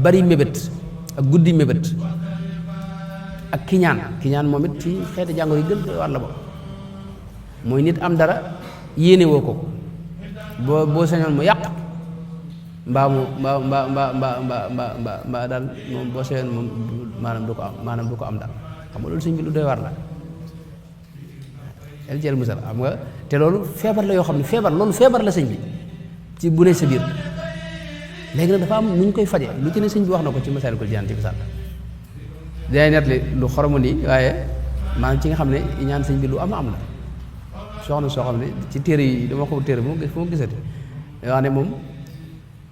bari mébét ak guddi mébét ak kiñaan moom it ci xeeti jàngoro yi gën war la ba mooy nit am dara yéene woo ko boo sañoon mu yàq mbaa daal moom boo sañoon moom maanaam du ko am daal xam nga loolu sëñ bi lu doy war la el jël musal xam nga te loolu feebar la yoo xam ne feebar la sëñ bi ci bu ne sa biir léegi nag dafa am nu ñu koy faje lu ci ne sëñ bi wax na ko ci Masaalikul Jinaan ci misaal day net li lu xoromu nii waaye maanaam ci nga xam ne ñaan sëñ bi lu am la soxna soo xam ne ci téere yi dama ko téere fu ma gisati day wax ne moom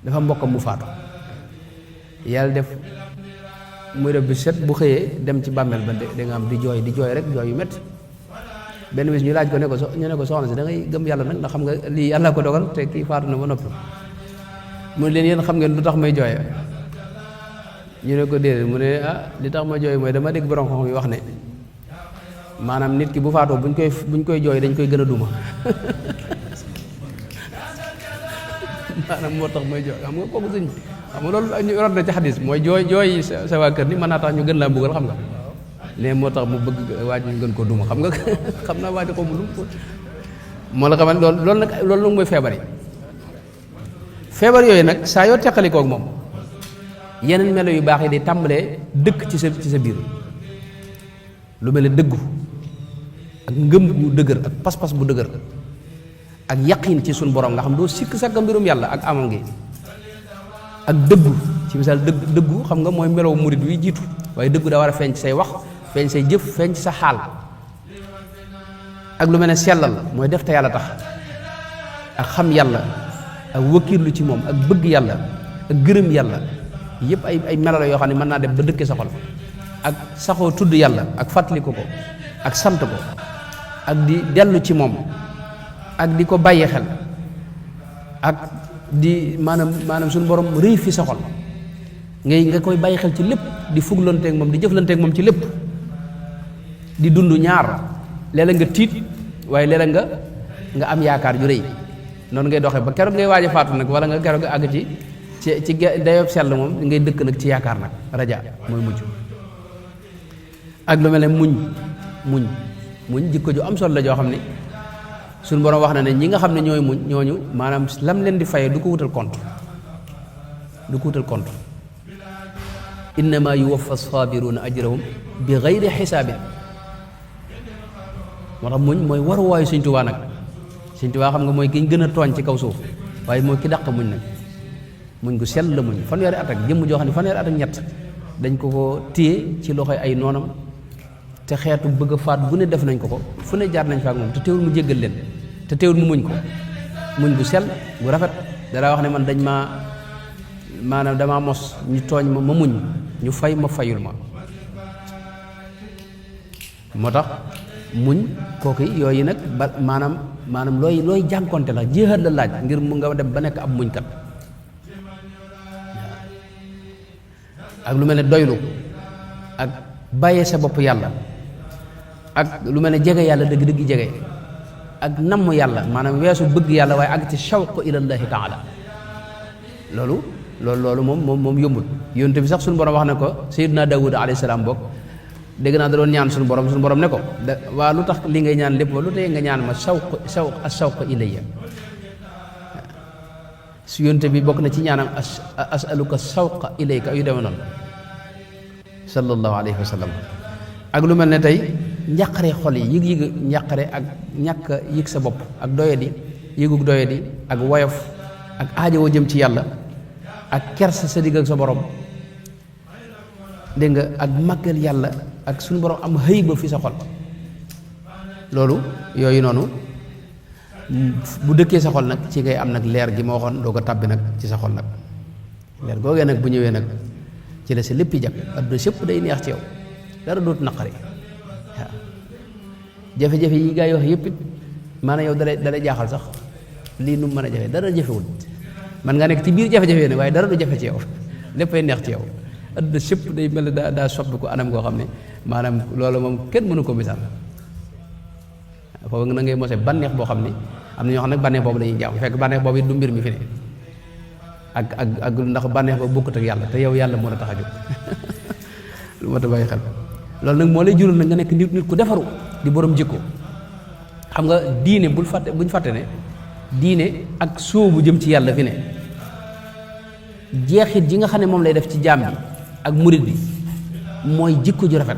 dafa mbokkam mu faatu yàlla def muy def bi set bu xëyee dem ci bàmmeel ba da nga am di jooy rek jooy yu métti benn bis ñu laaj ko ne ko ñu ne ko soxna si da ngay gëm yàlla nag ndax xam nga lii yàlla ko dogal te kii faatu na ba noppi mu ne leen yéen xam ngeen lu tax may jooye ñu ne ko déedéet mu ne li tax ma jooy mooy dama dégg borom xam yi wax ne maanaam nit ki bu faatoo buñ koy jooy dañ koy gën a duma maanaam moo tax may jooy xam nga kooku sëñ xam nga loolu ñu rod na ci xadis mooy jooy sa waa kër ni mën naa tax ñu gën laa mbugal xam nga ne moo tax mu bëgg waaj ñu gën ko duma xam nga xam naa waaj ko mu dum moo la xamal loolu nag mooy feebar yooyu nag saa yoo teqalikoo ak moom yeneen melo yu baax yi di tàmbalee dëkk ci sa biir lu mel ne dëggu ak ngëm bu dëgër ak pas-pas bu dëgër ak yaqin ci suñ borom nga xam doo sikk sakka mbirum yàlla ak amam gi ak dëggu ci misaal dëggu xam nga mooy melow murid wi jiitu waaye dëggu daa war a feeñ ci say wax feeñ say jëf feeñ ci sa xaal ak lu mel ne sellal mooy def te yàlla tax ak xam yàlla ak wëkkiirlu ci moom ak bëgg yàlla ak gërëm yàlla yëpp ay melo la yoo xam ne mën naa dem ba dëkke sa xol ak saxoo tudd yàlla ak fàttaliku ko ak sant ko ak di dellu ci moom ak di ko bàyyi xel ak di maanaam suñu borom rëy fi sa xol nga koy bàyyi xel ci lépp di fuglanteeg moom di jëflanteeg moom ci lépp di dund ñaar léeg-léeg nga tiit waaye léeg-léeg nga am yaakaar ju rëy noonu ngay doxee ba keroog ngay waaj a faatu nag wala nga keroog nga àgg ci dayob sell moom ngay dëkk nag ci yaakaar nag raja mooy mujj ak lu mel ne muñ jikko ju am solo la joo xam ne suñu borom wax na ne ñi nga xam ne ñooy muñ ñooñu maanaam lam leen di fayee du ko wutal compte innama yuwaffa saabiruna ajrahum bi gayri xisaabin moo tax muñ mooy waruwaayu Sëñ Tuubaa nag Sëñ Tuubaa xam nga mooy ki ñu gën a tooñ ci kaw suuf waaye mooy ki dàq muñ nag muñ gu sell la muñ fanweeri at ak jëmm joo xam ne fanweeri at ak ñett dañ ko téye ci loxoy ay noonam te xeetu bëgg a faat bu ne def nañ ko fu ne jaar nañ fa ak moom te teewul mu jéggal leen te teewul mu muñ ko muñ gu sell gu rafet dara wax ne man dañ maanaam damaa mos ñu tooñ ma muñ ñu fay ma fayul ma moo tax muñ kooku yooyu nag ba maanaam looy jànkonte la jihaad la laaj ngir mu nga dem ba nekk ab muñkat ak lu mel ne doylu ak bàyyee sa bopp yàlla ak lu mel ne jege yàlla dëgg-dëgg jege ak namm yàlla maanaam weesu bëgg yàlla waaye ak ci shawq ilallahi taala loolu moom yombul yonte bi sax suñu borom wax ne ko sayyidina Daawud alayhi salaam bokk dégg naa da doon ñaan suñu borom ne ko waa lu tax li ngay ñaan lépp lu tey nga ñaan ma shawq ilayya su yonte bi bokk na ci ñaanam asaluka shawqa ilayka yu demee noonu sallallahu alayhi wa sallam ak lu mel ne tey njàqare xol yi yëg njàqare ak ñàkk yëg sa bopp ak doyadi yëgug doyadi ak woyof ak aajowoo jëm ci yàlla ak kersa sa digg ak sa borom dégg nga ak màggal yàlla ak suñu borom am xëy ba fi sa xol loolu yooyu noonu bu dëkkee sa xol nag ci ngay am nag leer gi ma waxoon doo ko tàbbi nag ci sa xol nag leer googee nag bu ñëwee nag ci la sa léppi jag adduna sépp day neex ci yow dara dootu naqari waaw jafe-jafe yi gaa yi wax yëpp it maanaam yow dalay jaaxal sax lii nu mu mën a jafe dara jafewul man nga nekk ci biir jafe-jafe ne waaye dara du jafe ci yow léppay neex ci yow adduna sépp day mel ne daa soppi ko anam goo xam ne maanaam loolu moom kenn mënu ko misaal foofu na ngay mose bànneex boo xam ne am na ñoo xam ne bànneex boobu lañuy jaaw fekk bànneex boobu it du mbir mi fi ne ak ndax bànneex boobu bokkut ak yàlla te yow yàlla moo la tax a jóg lu ma ta bàyyi xel loolu nag moo lay jural nag nga nekk nit ku defaru di borom jikko xam nga diine buñ fàtte ne diine ak sóobu jëm ci yàlla fi ne jeexit ji nga xam ne moom lay def ci jaam bi ak murit bi mooy jikko ju rafet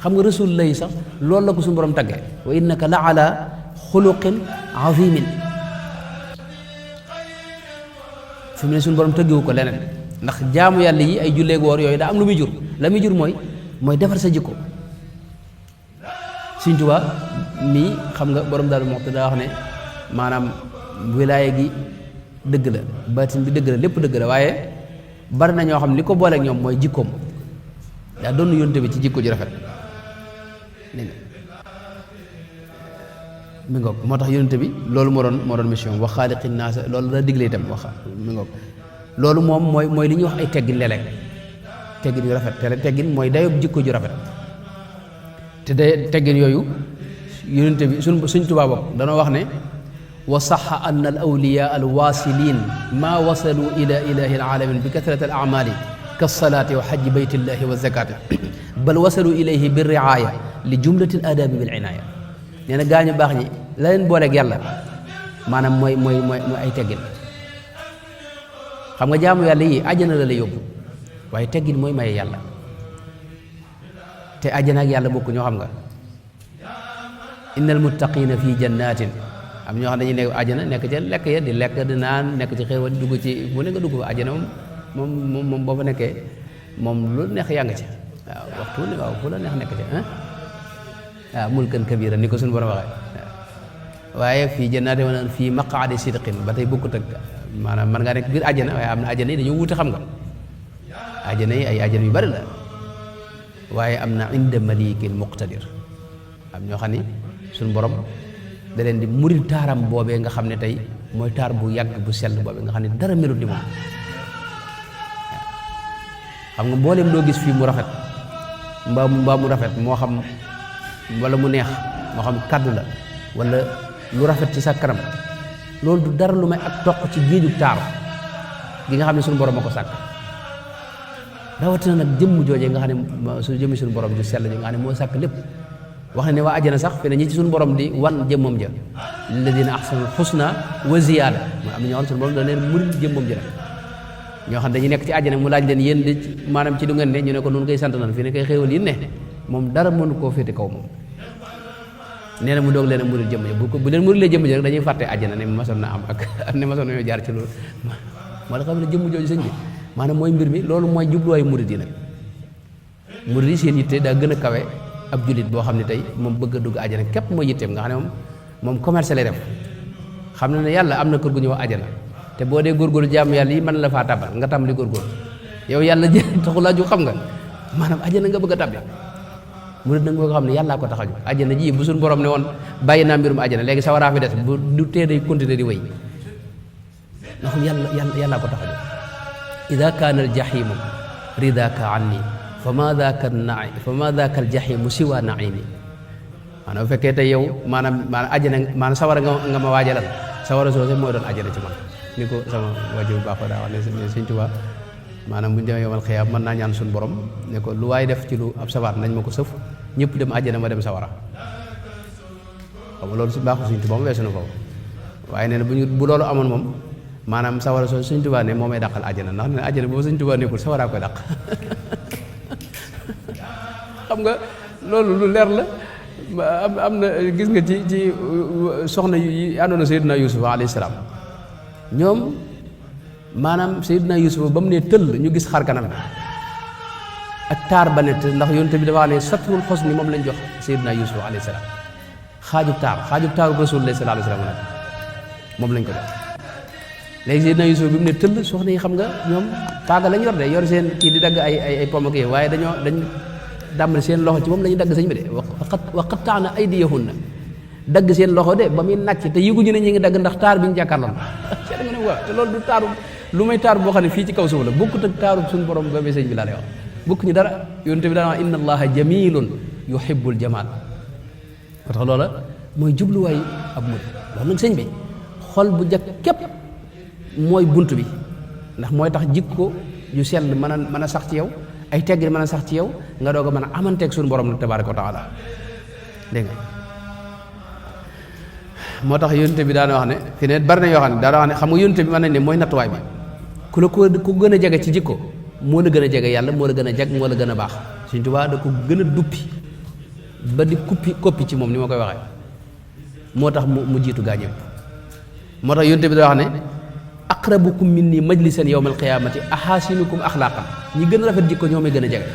xam nga rasulullah yi sax loolu la ko suñu borom tàggee wa innaka la ala xuluqin azimin fi mu ne suñu borom tëggewu ko leneen ndax jaamu yàlla yi ay julleeg woor yooyu daa am lu muy jur la muy jur mooy defar sa jikko Sëñ Tuubaa mii xam nga borom Daaru Muxti daa wax ne maanaam wilaaya gi dëgg la baatin bi dëgg la lépp dëgg la waaye bari na ñoo xam ne li ko booleeg ñoom mooy jikkoom daa doon yónte bi ci jikko ji rafet dégg nga mi ngoog moo tax yónte bi loolu moo doon mission wax xaaliqi naasa loolu la digle itam wax mi ngoog loolu moom mooy li ñuy wax ay teggin léeg-léeg teggin yu rafet te teggin mooy dayob jikko ju rafet te day teggin yooyu yónte bi suñ Tuubaa bokk danoo wax ne wa saxa anna al awliya al wasilin ma wasalu ila ilahi alaalamin bi kathrati al amali ka salaati wa xajji baytillahi wa zakati bal wasalu ilayhi bi riaya li jumlati al adabi bil inaaya nee na gaañu baax ñi la leen booleeg yàlla maanaam mooy ay teggin xam nga jaamu yàlla yi àjjana la lay yóbbu waaye teggin mooy maye yàlla te àjjana ak yàlla bokku ñoo xam nga innal muttaqina fi jannatin am ñoo xam dañuy nekk àjjana nekk ca lekk ya di lekk di naan nekk ci xéewal dugg ci bu ne nga dugg fa àjjana moom boo fa nekkee moom lu neex yaa nga ci waaw waxtu ne waaw fu la neex nekk ci waaw mulkan kabira ni ko suñu borom waxee waaye fii jannaati wala fii maqaadi sidqin ba tey bokkut ak maanaam man ngaa nekk biir àjjana waaye am na àjjana yi dañoo wuute xam nga àjjana yi ay àjjana yu bari la waaye am na inda malikin muqtadir am ñoo xam ni suñu borom da leen di muril taaram boobee nga xam ne tey mooy taar bu yàgg bu sell boobee nga xam ne dara melut ni moom xam nga mboolem doo gis fii mu rafet mbaa mu rafet moo xam wala mu neex moo xam kaddu la wala lu rafet ci sa kanam loolu du dara lu may ak toq ci géeju taar gi nga xam ne suñu borom a ko sàkk rawatina nag jëmm joojee nga xam ne su jëmmi suñu borom ju sell ji nga xam ne moo sàkk lépp wax ne waa àjjana sax fi ne ñi ci suñu borom di wan jëmmam ja lilladina ahsanul husna wa ziyaada mooy am na ñoo xam ne suñu borom da leen murid jëmmam ja ñoo xam dañuy nekk ci àjjana mu laaj leen yéen de maanaam ci du ngeen ne ñu ne ko nun koy sant nan fi ne koy xéewal yi ne moom dara mënu koo féete kaw moom nee na mu doog leen a murid jëmm ja bu leen murilee jëmm ja rek dañuy fàtte àjjana ne masoon na am ak ne masoon nañoo jaar ci loolu moo la xam ne jëmm jooju sëñ bi maanaam mooy mbir mi loolu mooy jubluwaayu murid yi nag murid yi seen yitte daa gën a kawe ab jullit boo xam ne tey moom bëgg a dugg àjjana képp mooy yitteem nga xam ne moom commerce lay def xam na ne yàlla am na kër gu ñuy wax àjjana te boo dee góorgóorlu jaamu yàlla yi mën la faa tabal nga tàmbali góorgóorlu yow yàlla jë taxu laa ju xam nga maanaam àjjana nga bëgg a tabbi murid nag boo ko xam ne yàllaa ko tax a jóg àjjana ji bu suñu borom ne woon bàyyi naa mbirum àjjana léegi sawaraa fi des bu du tee day continuer di wéy ndax yàllaa ko tax a jóg ida kaana al jahimu ridaka anni fa ma daaka al jahimu siwa naimi maanaam bu fekkee tey yow maanaam àjjana maanaam sawara nga ma waajalal sawara soose mooy doon àjjana ci man ni ko sama wajur bu baax daa wax ne Sëñ Tuubaa maanaam bu ñu demee yomal xiyaam mën naa ñaan suñu borom ne ko lu waay def ci lu ab sawaat nañ ma ko sëf ñëpp dem àjjana ma dem sawara xam nga loolu su baaxul Sëñ Tuubaa mu weesu na foofu waaye nee na bu loolu amoon moom maanaam sawara soo Sëñ Tuubaa ne moo may dàqal àjjana ndax ne àjjana boobu Sëñ Tuubaa nekkul sawaraa koy dàq xam nga loolu lu leer la am na gis nga ci soxna yi àndoon na Seydina Yuusuf alayhi salaam ñoom maanaam Seydina Yuusuf ba mu ne tëll ñu gis xar kanam bi ak taar ba nett ndax yonte bi dafa wax ne satrul xusni moom lañ jox sayyidina Yusuf alayhi salaam xaajub taaru rasulullah sallallahu alayhi wasallam nag moom lañ ko jox léegi sayyidina Yusuf bi mu ne tëll soxna yi xam nga ñoom taaga lañ yor de yor seen kii di dagg ay pomme ak waaye dañ dàmbali seen loxo ci moom la ñu dagg sëñ bi de wa qatta'na aydiyahunna dagg seen loxo de ba muy nàcc te yëguñu ne ñu ngi dagg ndax taar bi ñu jàkkaarloon seet nga ne waaw te loolu du taaru lu may taar boo xam ne fii ci kaw suuf la bokkut ak taaru suñu borom ba sëñ bi laa lay wax bokk ñu dara yonte bi daan wax inna allaha jamilun yuhibbul jamal moo tax loola mooy jubluwaay ab murid loolu nag sëñ bi xol bu jëkk képp mooy bunt bi ndax mooy tax jikko yu sell mën a sax ci yow ay teggin mën a sax ci yow nga doog a mën a amanteeg suñu borom nag tabaaraka wa taala dégg nga moo tax yonte bi daana wax ne fi ne bari na yoo xam ne daana wax ne xam nga yonte bi mën nañ ne mooy nattuwaay bi ku la ku gën a jege ci jikko moo la gën a jege yàlla moo la gën a jag moo la gën a baax Sëñ Tuubaa da ko gën a duppi ba di koppi ci moom ni ma koy waxee moo tax mu jiitu gaa ñëpp moo tax yonte bi da wax ne aqrabukum minni majlisan yawmal qiyaamati ahasinukum axlaaqan ñi gën a rafet jikko ñoo may gën a jege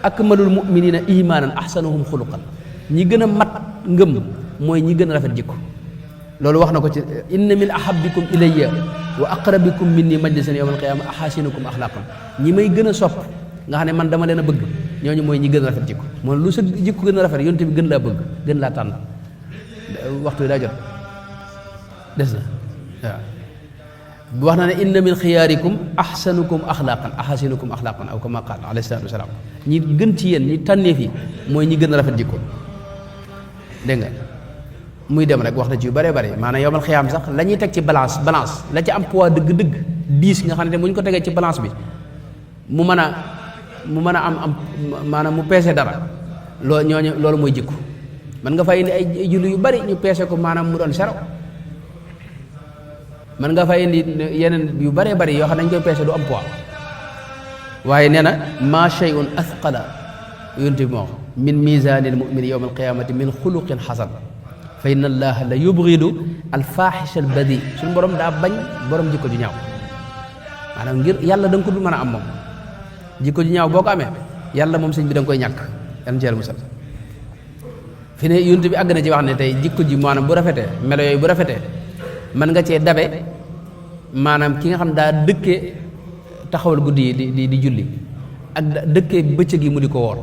akmalul mu'minina imaanan ahsanuhum xuluqan ñi gën a mat ngëm mooy ñi gën a rafet jikko loolu wax na ko ci inna min ahabbikum ilayya wa aqrabikum minni majlisan yawmal qiyaama ahasinukum axlaaqan ñi may gën a sopp nga xam ne man dama leen a bëgg ñooñu mooy ñi gën a rafet jikko moom lu sa jikko gën a rafet yonte bi gën laa bëgg gën laa tànn waxtu wi daa jot des na waaw wax na ne inna min xiyaarikum ahsanukum axlaaqan ahasinukum axlaaqan aw kama qaal alayhi salaatu wasalaam ñi gën ci yéen ñi tànneef yi mooy ñi gën a rafet jikko dégg nga muy dem rek wax na ci yu bëree bëri maanaam yowmal xiyaam sax la ñuy teg ci balance la ci am poids dëgg-dëgg diis nga xam ne bu ñu ko tegee ci balance bi mu mën a am maanaam mu peese dara loolu mooy jikko man nga fay indi ay julli yu bari ñu peese ko maanaam mu doon zéro man nga fay indi yeneen yu bëree bëri yoo xam ne dañ koy peese du am poids waaye nee na ma shay'un athqala yonte bi moo min misanil mumini yowma alqiyamati min xuluqin xasan fa inna allaha la yubghidu alfahisha albadi suñu borom daa bañ borom jikko ju ñaaw maanaam ngir yàlla da nga ko du mën a am moom jikko ju ñaaw boo ko amee yàlla moom sëñ bi da nga koy ñàkk yan ci yàlla musal fi ne yonte bi àgg na ci wax ne tey jikko ji maanaam bu rafetee melo yooyu bu rafetee mën nga cee dabe maanaam ki nga xam daa dëkkee taxawal guddi yi di julli ak dëkkee bëccëg yi mu di ko woor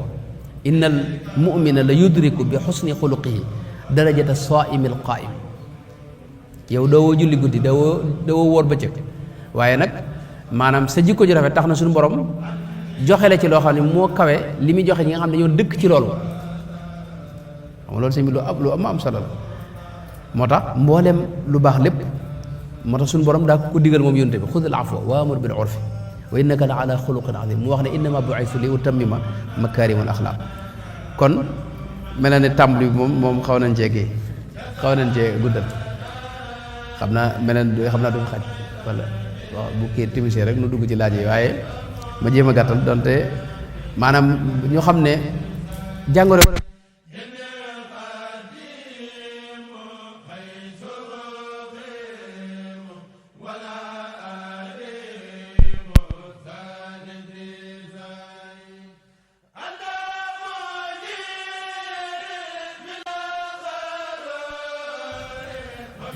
innal mu'mina la yudriku bi xusni xuluqihi darajata saa'imi al qaa'im yow doo julli guddi doo wóor bëccëg waaye nag maanaam sa jikko ju rafet tax na suñu borom joxe la ci loo xam ne moo kawe li muy joxe ñi nga xam ne dañoo dëkk ci loolu xam nga loolu sëñ bi lu am solo la moo tax mboolem lu baax lépp moo tax suñu borom daa ko digal moom yonte bi xudil afwa wa amur bil urfi wa innaka la ala xuluqin azim mu wax ne innama bu'istu li utammima makaarimal axlaaq kon mel na ne tàmbali bi moom xaw nañ cee guddal xam naa du xaj wala waaw bu kii timisee rek nu dugg ci laaj yi waaye ma jéem a gàttal donte maanaam ñu xam ne jàngoro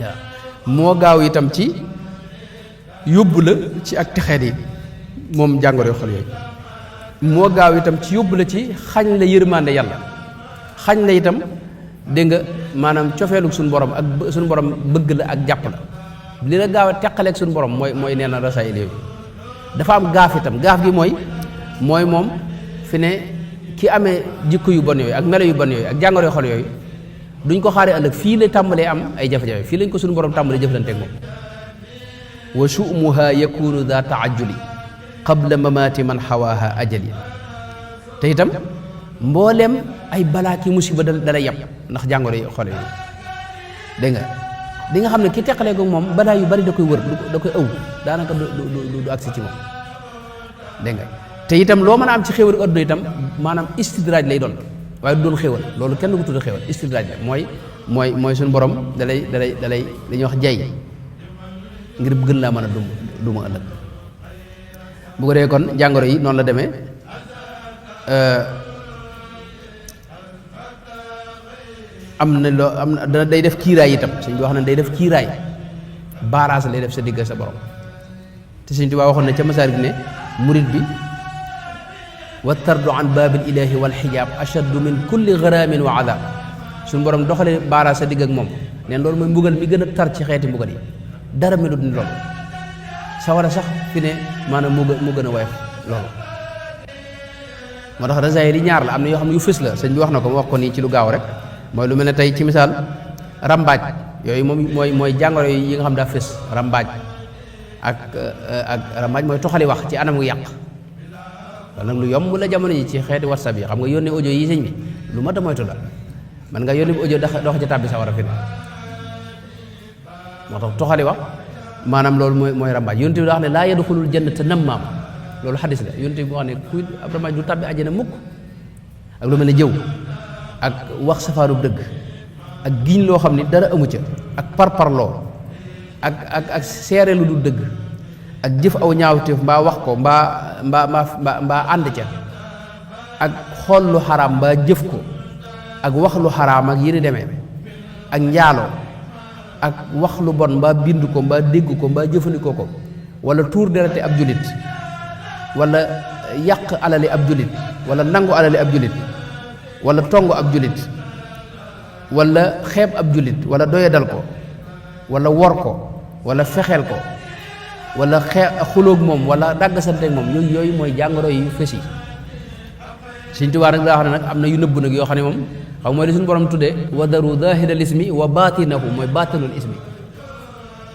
waaw moo gaaw itam ci yóbbu la ci ak texeet yi moom jàngoro xol yooyu moo gaaw itam ci yóbbu la ci xañ la yërmande yàlla xañ la itam dégg nga maanaam cofeelu suñu borom ak suñu borom bëgg la ak jàpp la li la gaaw a teqaleeg suñu borom mooy nee na rasaayil yooyu dafa am gaaf itam gaaf gi mooy moom fi ne ki amee jikko yu bon yooyu ak melo yu bon yooyu ak jàngoro xol yooyu duñ ko xaaree ëllëg fii la tàmbalee am ay jafe-jafe fii lañ ko suñu borom tàmbalee jëflanteeg moom wa shu'muha yakunu daa taajuli qabla mamaati man xawaaha ajali te itam mbooleem ay balaa ki musiba dala yàpp ndax jàngoro yi xol yooyu dégg nga di nga xam ne ki teqalee ko moom balaa yu bari da koy wër da koy ëw daanaka du agsi ci moom dégg nga te itam loo mën a am ci xéwal adduna itam maanaam istidraaj lay doon waaye du doon xéwal loolu kenn du ko tudd xéwal istidraaj la mooy suñu borom dalay dañuy wax jay ngir gën laa mën a duma ëllëg bu ko dee kon jàngoro yi noonu la demee am na loo am na day def kiiraay itam sëñ bi wax na day def kiiraay baaraas lay def sa digg sa borom te sëñ Tuubaa waxoon na ca masaar gi ne murit bi wa tardu an baabil ilaahi wal xijaab ashaddu min kulli garaamin wa adaab suñu borom doxale baaraas sa digg ak moom neen loolu mooy mbugal mi gën a tar ci xeeti mbugal yi dara melut ni loolu sawara sax fi ne maanaam mu gën a woyof loolu moo tax rasaayil yi ñaar la am na yoo xam ne yu fës la sëñ bi wax na ko mu wax ko nii ci lu gaaw rek mooy lu mel ne tey ci misaal rambaaj yooyu moom mooy jàngoro yi nga xam daa fës rambaaj ak rambaaj mooy toxali wax ci anam gu yàq loolu nag lu yomb la jamono ji ci xeeti whatsapp yi xam nga yónnee audio yi sëñ bi lu mat a moytu la man nga yónnee audio dox ci tàbbi sa war a fi ne moo tax toxali wax maanaam loolu mooy rambaaj yonent bi wax ne laa yadxulul jannata nammaam loolu xadis la yonent bi wax ne kuy ab rambaaj du tàbbi àjjana mukk ak lu mel ne jëw ak wax safaanub dëgg ak giñ loo xam ni dara amu ca ak parparloo ak seere lu dul dëgg ak jëf aw ñaawteef mbaa wax ko mbaa ànd ca ak xool lu xaraam mbaa jëf ko ak wax lu xaraam ak yi ni demee ak njaaloo ak wax lu bon mbaa bind ko mbaa dégg ko mbaa jëfandikoo ko wala tuur derete ab julit wala yàq alali ab julit wala nangu alali ab julit wala tongu ab julit wala xeeb ab julit wala doyadal ko wala wor ko wala fexeel ko wala xulóog moom wala dàggasanteeg moom yooyu mooy jàngoro yu fës yi Sëñ Tuubaa nag daa wax ne nag am na yu nëbb nag yoo xam ne moom xam mooy li suñu borom tuddee wa daru zahiral ismi wa batinahu mooy batinul ismi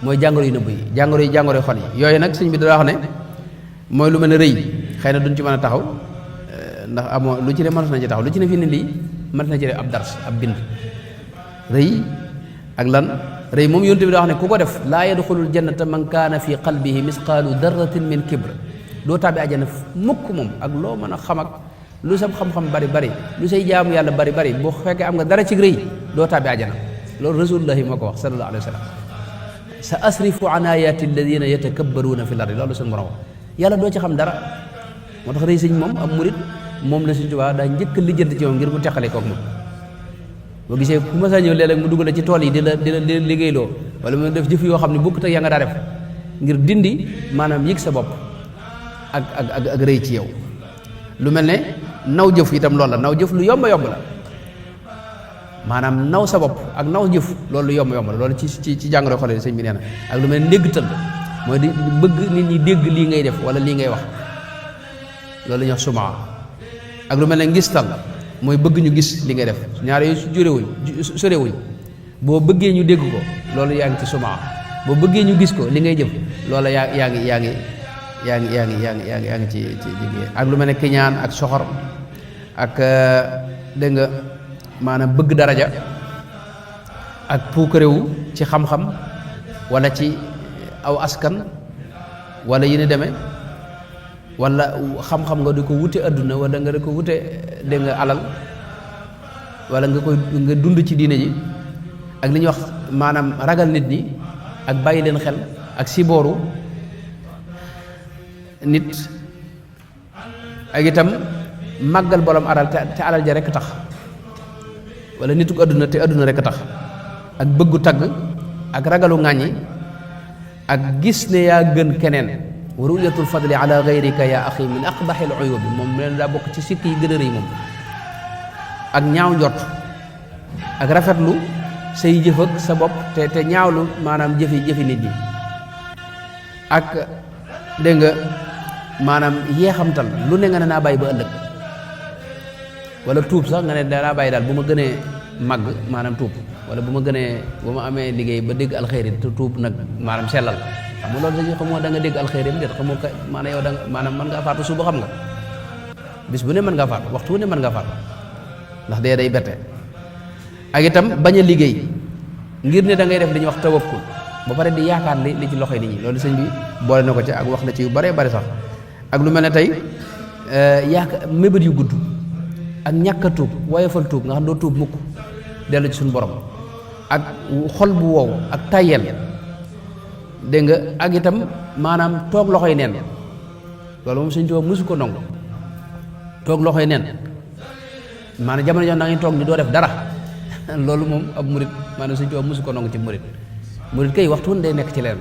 mooy jàngoro yu nëbb yi jàngoro yu xol yi yooyu nag sëñ bi daa wax ne mooy lu mel ne rëy xëy na duñ ci mën a taxaw ndax amoo lu ci ne mënat na ci taxaw lu ci ne fii ne lii mënat na ci def ab dars ab bind rëy ak lan rëy moom yonent bi daa wax ne ku ko def laa yadxulul jannata man kaana fi qalbihi misqaalu darratin min kibr doo tàbbi àjjana mukk moom ak loo mën a xam ak lu sa xam-xam bari lu say jaamu yàlla bari boo fekkee am nga dara ci rëy doo tàbbi àjjana loolu rasulullahi moo ko wax sallallahu alayhi wa sallam sa asrifu an ayati alladina yatakabbaruuna fi lardi loolu suñu borom wax yàlla doo ci xam dara moo tax rëy sëñ moom ab murit moom la Sëñ Tuubaa daa njëkk a lijjanti ci moom ngir mu teqale kook moom boo gisee ku ma saa ñëw léeg-léeg mu dugg la ci tool yi di la liggéeyloo wala mu def jëf yoo xam ne bokkut ak ya nga daa def ngir dindi maanaam yëg sa bopp ak rëy ci yow lu mel ne naw jëf itam loolu la naw jëf lu yomb la maanaam naw sa bopp ak naw jëf loolu lu yomb la loolu ci jàngoro xole sëñ bi nee na ak lu mel ne ndéggtal mooy di bëgg nit ñi dégg lii ngay def wala lii ngay wax loolu la ñuy wax sumaa ak lu mel ne ngistal mooy bëgg ñu gis li ngay def ñaar yooyu sorewuñ boo bëggee ñu dégg ko loolu yaa ngi ci sumaa boo bëggee ñu gis ko li ngay jëf loola yaa ngi ci ak lu mel ne kiñaan ak soxor ak dégg nga maanaam bëgg daraja ak puukarewu ci xam-xam wala ci aw askan wala yi ni demee wala xam-xam nga di ko wute adduna wala nga di ko wute dégg nga alal wala nga dund ci diine ji ak li ñuy wax maanaam ragal nit ñi ak bàyyi leen xel ak sibooru nit ak itam màggal borom alal te alal ja rekk tax wala nitu adduna te adduna rekk tax ak bëggu tagg ak ragalu ŋàññi ak gis ne yaa gën keneen wa ru'yatul fadli ala gayrika ya axi min aqbaxil uyubi moom leen daa bokk ci sikk yi gën a rëy moom ak ñaaw njot ak rafetlu say jëf ak sa bopp te ñaawlu maanaam jëfi nit ñi ak dégg nga maanaam yeexamtal lu ne nga ne naa bàyyi ba ëllëg wala tuub sax nga ne danaa bàyyi daal bu ma gënee màgg maanaam tuub wala bu ma gënee bu ma amee liggéey ba dégg alxeyri te tuub nag maanaam sellal xam nga loolu dañuy xamoo da nga dégg alxeyri bi déet xamoo maanaam yow da nga maanaam mën ngaa faatu suba xam nga bis bu ne mën ngaa faatu waxtu bu ne mën ngaa faatu ndax dee day bette ak itam bañ a liggéey ngir ne da ngay def li ñuy wax tawakkul ba pare di yaakaar li ci loxoy nit ñi loolu sëñ bi boole na ko ci ak wax na ci yu bare bari sax ak lu mel ne tey yaakaar mébét yu gudd ak ñàkk a tuub woyofal tuub nga xam doo tuub mukk dellu ci suñu borom ak xol bu wow ak tayel dégg nga ak itam maanaam toog loxoy neen loolu moom Sëñ Tuubaa mësu ko nangu toog loxoy neen maanaam jamono jox na ngay toog ni doo def dara loolu moom ab murit maanaam Sëñ Tuubaa mosu ko nangu ci murit kay waxtu day nekk ci leen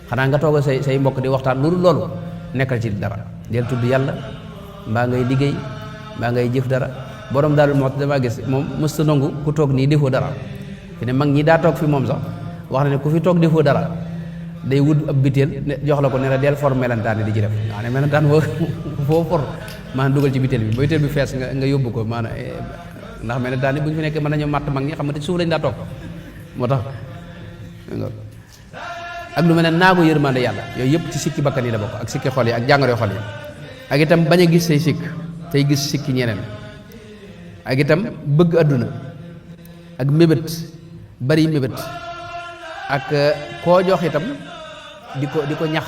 xanaa nga toog say mbokk di waxtaan loolu nekkal ci dara del tudd yàlla mbaa ngay liggéey mbaa ngay jëf dara borom daal moo damaa gis moom mësta nangu ku toog nii defoo dara fi ne mag ñi daa toog fi moom sax wax na ne ku fi toog defoo dara day wut ab biteel jox la ko ne la del for melentaan di ci def nga ne melentaan foo for maanaam dugal ci biteel bi ba biteel bi fees nga yóbbu ko maanaam ndax melentaan bu ñu fi nekkee mën nañu matt mag ñi xam nga suuf lañ daa toog moo tax ak lu mel ne naagu yërmande yàlla yooyu yëpp ci sikki bakkan yi la bokk ak sikki xol yi ak jàngoro xol yi ak itam bañ a gis say sikk tey gis sikki ñeneen ak itam bëgg àdduna ak mébét bari mébét ak koo jox itam di ko ñax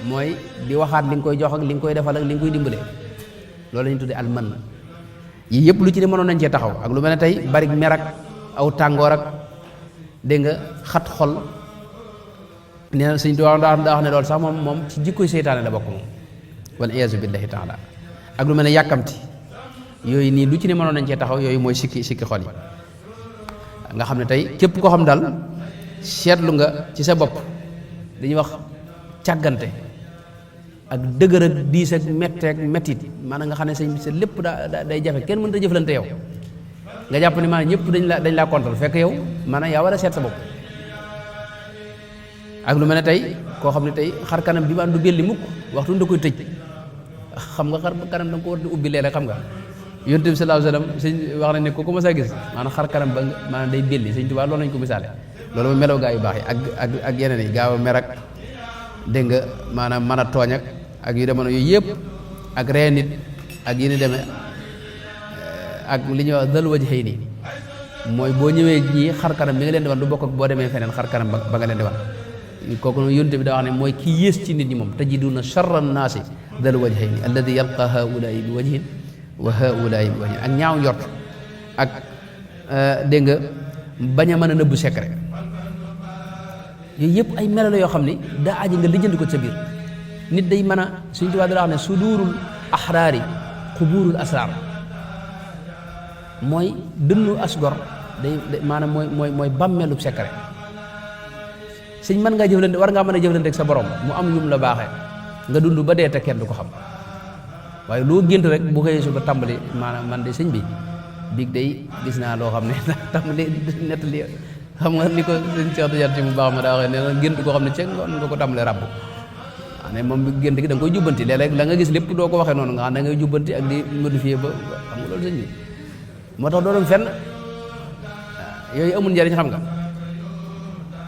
mooy di waxaat li nga koy jox ak li nga koy defal ak li nga koy dimbalee loolu la ñu tuddee alman yii yëpp lu ci ne mënoon nañ cee taxaw ak lu mel ne tey bari mer ak aw tàngoor ak dégg nga xat xol nee na Sëñ Tuubaa daa wax ne loolu sax moom ci jikkoy seytaane la bokk moom wal iyaazu billahi taala ak lu mel ne yàkkamti yooyu nii lu ci ne mënoon nañ cee taxaw yooyu mooy sikki xol yi nga xam ne tey képp koo xam daal seetlu nga ci sa bopp dañuy wax càggante ak dëgër ak diis ak metteek mettit maanaam nga xam ne sa lépp day jafe kenn mënut a jëflante yow nga jàpp ne maanaam ñëpp dañ laa kontal fekk yow maanaam yaa war a seet sa bopp ak lu mel ne tey koo xam ne tey xar kanam bi man du belli mukk waxtu da koy tëj xam nga xar kanam da nga ko war di ubbi léeg-léeg xam nga Yonent bi sallallahu alayhi wasallam sëñ wax na ne ko ma sa gis maanaam xar kanam ba maanaam day belli Sëñ Tuubaa loolu lañ ko misaale loolu mooy melow gaa yu baax yi ak yeneen yi gaaw a mer ak dégg nga maanaam mën a tooñ ak yu demoon yooyu yëpp ak ree nit ak yi ni demee ak li ñuy wax dal wajhayni mooy boo ñëwee ñii xar kanam bi nga leen di wan du bokk ak boo demee feneen xar kanam ba nga leen di wan kooku noonu Yonent bi daa wax ne mooy ki yées ci nit ñi moom tajiduna sharra naasi dal wajhayni alladi yalqa haulaai bi wajhin wa haulaai bi wajhin ak ñaaw njort ak dégg nga bañ a mën a nëbbu secret yooyu yëpp ay melo la yoo xam ne daa aji nga lijjanti ko sa biir nit day mën a Sëñ Tuubaa daa wax ne suduurul axraari xubuurul asraar mooy dënnu asgor day maanaam mooy bàmmeelub secret sëñ mën ngaa jëflante war ngaa mën a jëflante ak sa borom mu am yum la baaxee nga dund ba dee te kenn du ko xam waaye loo gént rek bu xëyee suba tàmbali maanaam man de sëñ bi biig day gis naa loo xam ne tàmbali nettali xam nga ni ko sëñ Cheikh Tidiane mu baax ma daa waxee nee na gént koo xam ne ceeg ngoon nga ko tàmbalee ràbb ne moom gént gi da nga koy jubbanti léeg-léeg la nga gis lépp doo ko waxee noonu nga xam da ngay jubbanti ak di modifier ba xam nga loolu sëñ bi moo tax doo dem fenn yooyu amul njariñ xam nga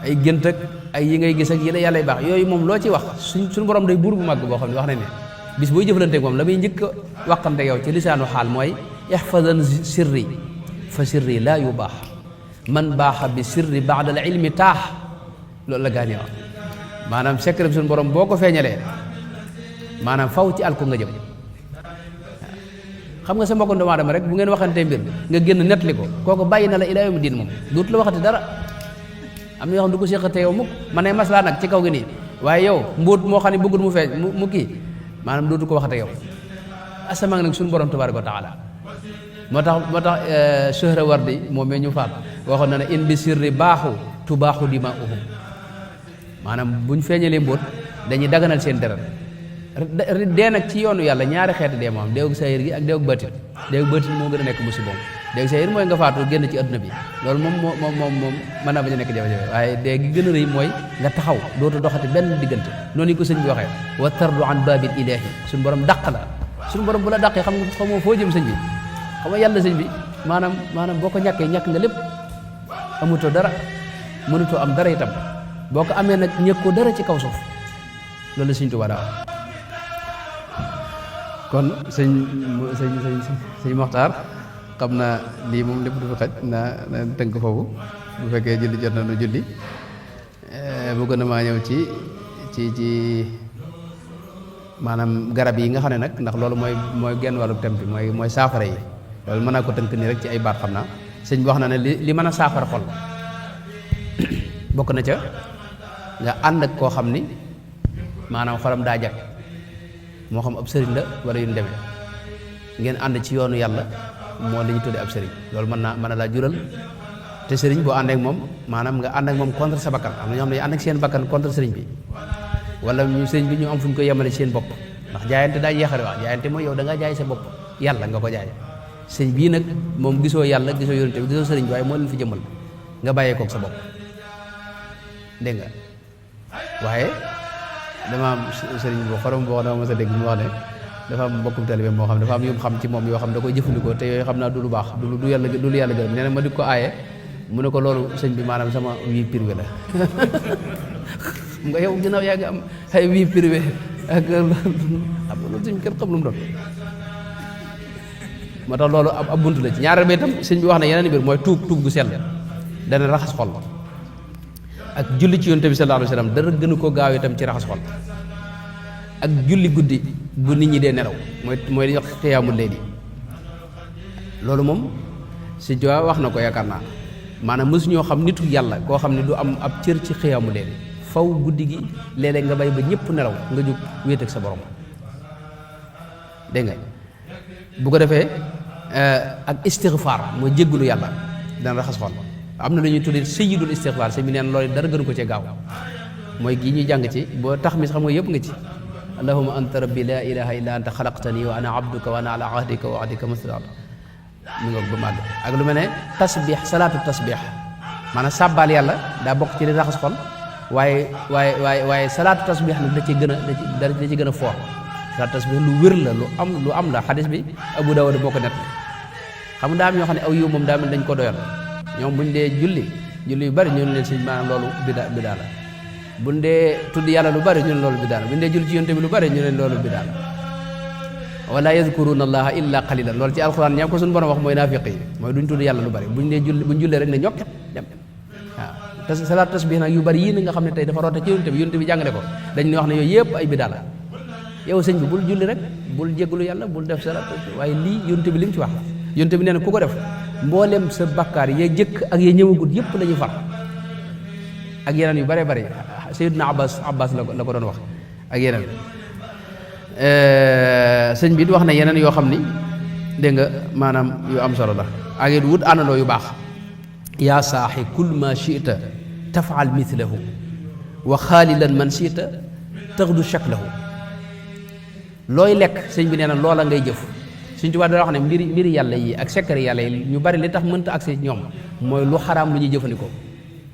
ay gént ak ay yi ngay gis ak yi la yàlla baax yooyu moom loo ci wax suñu borom day buur bu màgg boo xam ne wax nañ ne bis booy jëflanteeg moom la muy njëkk a waxante yow ci lisaanu xaal mooy ihfazan sirri fa sirri laa yu baax man baaxa bi sirri baada al ilmi taax loolu la gaañee wax maanaam secret suñu borom boo ko feeñalee maanaam faw ci alko nga jëm xam nga sa mbokku doomu aadama rek bu ngeen waxantee mbir nga génn nettali ko kooku bàyyi na la ilaa yawmi diin moom dootu la waxati dara am na yoo xam du ko séqate yow mukk man ne maslaa nag ci kaw gi nii waaye yow mbóot moo xam ne bëggul mu feeñ mu kii maanaam dootu ko waxate yow asamaan nag suñu borom tabaaraka wa taala moo tax Suhrawardi moom mee ñu faat waxoon na ne in bi sirri baaxu tubaaxu dimaa'uhum maanaam buñ feeñalee mbóot dañuy daganal seen deret dee nag ci yoonu yàlla ñaari xeeti dee moo am deewug sayir gi ak deewug bëtin deewug bëtin moo gën a nekk musiba deewug sayir mooy nga faatu génn ci adduna bi loolu moom mën naa bañ a nekk jafe-jafe waaye dee gi gën a rëy mooy nga taxaw dootu doxati benn diggante noonu ko sëñ bi waxee wa tardu an babil ilahi suñu borom dàq la suñu borom bu la dàqee xamoo foo jëm sëñ bi xam nga yàlla sëñ bi maanaam boo ko ñàkkee ñàkk nga lépp amutoo dara mënutoo am dara itam boo ko amee nag ñëkkoo dara ci kaw suuf loolu sëñ Tuubaa daa kon sëñ Moxtaar xam naa lii moom lépp du fi xaj na tënk foofu bu fekkee julli jot na nu julli bëgg na maa ñëw ci maanaam garab yi nga xam ne nag ndax loolu mooy genn wàllu tem bi mooy saafara yi loolu mën naa ko tënk nii rek ci ay baat xam naa sëñ bi wax na ne li mën a saafara xol bokk na ca nga ànd ak koo xam ni maanaam xolam daa jag moo xam ab sëriñ la wala yu ñu demee ngeen ànd ci yoonu yàlla moo la ñu tuddee ab sëriñ loolu mën na laa jural te sëriñ boo ànd ak moom maanaam nga ànd ak moom contre sa bakkan am na ñoo xam ne ànd ak seen bakkan contre sëriñ bi wala ñu sëriñ bi ñu am fu ñu ko yemale seen bopp ndax jaayante daa jeexale wax jaayante mooy yow da nga jaay sa bopp yàlla nga ko jaay sëñ bii nag moom gisoo yàlla gisoo yonent bi gisoo sëriñ bi waaye moo leen fi jëmmal nga bàyyee koog sa bopp dégg nga waaye dama am sëriñ bu xorom boo dama mos a dégg mu wax ne dafa am mbokkum taalibe moo xam dafa am yu xam ci moom yoo xam da koy jëfandikoo te yooyu xam naa du lu baax du lu yàlla gërëm nee na ma di ko aaye mu ne ko loolu sëñ bi maanaam sama vie privée la nga yow ginnaaw yaa ngi am ay vie privée ak xam nga loolu sëñ bi kenn xam lu mu doon moo tax loolu ab bunt la ci ñaareel ba itam sëñ bi wax na yeneen mbir mooy tuub gu sell dana raxas xol ak julli ci yonent bi sallallahu alayhi wa sallam dara gënu ko gaaw itam ci raxas xol ak julli guddi bu nit ñi dee nelaw mooy li ñuy wax xiyaamul layli loolu moom si jowa wax na ko yaakaar naa maanaam mësuñoo xam nitu yàlla koo xam ne du am ab cër ci xiyaamul layli faw guddi gi léeg-léeg nga bay ba ñëpp nelaw nga jóg wéet ak sa borom dégg nga bu ko defee ak istighfar mooy jéggulu yàlla dana raxas xol am na lu ñuy tuddee sayyidul istighfar sëñ bi neen loolu dara gënu ko cee gaaw mooy gi ñuy jàng ci boo tax mi xam nga yëpp nga ci allahumma anta rabbi la ilaha illa anta xalaqtani wa ana abduka wa ana ala ahdika wa ahdika mastat mi ngoog ba màgg ak lu mel ne tasbix salaatu tasbix maanaam sàbbaal yàlla daa bokk ci li raxas xol waaye salaatu tasbix nag da ci gën a da ci gën a foor salaatu tasbix lu wér la lu am la xadis bi Abu Dawud boo ko nett xam nga daa am ñoo xam ne aw yiw moom daa mel dañ ko doyal ñoom buñ dee julli yu bari ñu ne leen sëñ maanaam loolu bidaa la buñ dee tudd yàlla lu bari ñu ne loolu bidaa la buñ dee julli ci yonte bi lu bari ñu ne loolu bidaa la wala yazkuruna allaha illa qalilan loolu ci alxuraan ñam ko suñu borom wax mooy naafiq yi mooy duñ tudd yàlla lu bari buñ jullee rek ne ñokket dem waaw salaatu tasbih nag yu bari yii nga xam ne tey dafa roote ci yonte bi jàngale ko dañ ne wax ne yooyu yëpp ay bidaa la yow sëñ bi bul julli rek bul jégalu yàlla bul def salaatu waaye lii yonte bi li mu ci wax yonte bi nee na ku ko def mboolem sa bakkaar ya jëkk ak ya ñëwagut yëpp la ñu far ak yeneen yu bare bare Sayyidina Abbas la ko doon wax ak yeneen sëñ bi wax na yeneen yoo xam ni dégg nga maanaam yu am solo la ak it wut àndandoo yu baax yaa saaxi kul ma chita tafaal mithlahu wa xaalilan man chita taxdu shaklahu looy lekk sëñ bi nee na loola ngay jëf Sëñ Tuubaa da wax ne mbiri yàlla yi ak secret yàlla yi ñu bari li tax mënta accès ñoom mooy lu xaraam lu ñuy jëfandikoo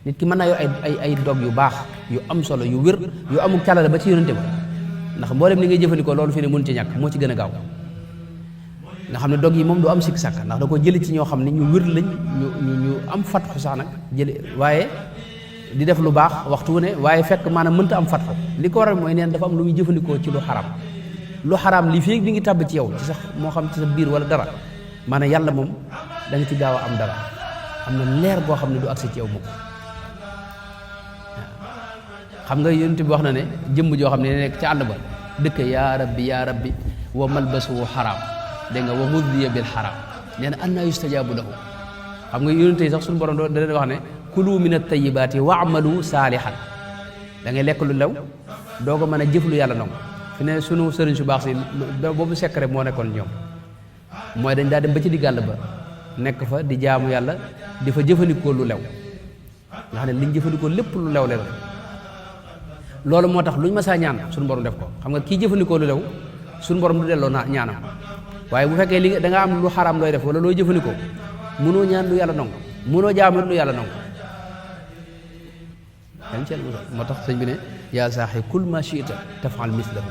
nit ki mën naa yor ay dog yu baax yu am solo yu wér yu amul calale ba ci yonente ba ndax mboolem li ngay jëfandikoo loolu fi ne mën ci ñàkk moo ci gën a gaaw nga xam ne dog yi moom du am sikk sàkk ndax da ko jëli ci ñoo xam ne ñu wér lañ ñu am fatxu sax nag jëli waaye di def lu baax waxtu wu ne waaye fekk maanaam mënta am fatxu li ko waral mooy neen dafa am lu muy jëfandikoo ci lu xaraam lu xaraam lii fii bi ngi tàbb ci yow ci sax moo xam ci sa biir wala dara maanaam yàlla moom da nga ci gaaw a am dara am na leer boo xam ne du agsi ci yow moom xam nga yonent bi wax na ne jëmm joo xam ne nekk ci àll ba dëkk yaa rabbi wa malbasuhu xaraam dégg nga wa huddiya bil xaraam nee na annaa yustajaabu lahu xam nga yonent yi sax suñu borom da leen wax ne kulu min at-tayyibaati wa amalu saalihan da ngay lekk lu lew doo ko mën a jëf lu yàlla nangu fi ne sunu sëriñ su baax si boobu secret moo nekkoon ñoom mooy dañ daa dem ba ci diggàll ba nekk fa di jaamu yàlla di fa jëfandikoo lu lew nga xam ne liñ jëfandikoo lépp lu lew le loolu moo tax luñ ma saa ñaan suñu borom def ko xam nga kii jëfandikoo lu lew suñu borom du delloo ñaanam waaye bu fekkee li da nga am lu xaraam looy def wala looy jëfandikoo mënoo ñaan lu yàlla nangu mënoo jaamu lu yàlla nangu moo tax sëñ bi ne yaa saaxi kul ma chita tafal mislahu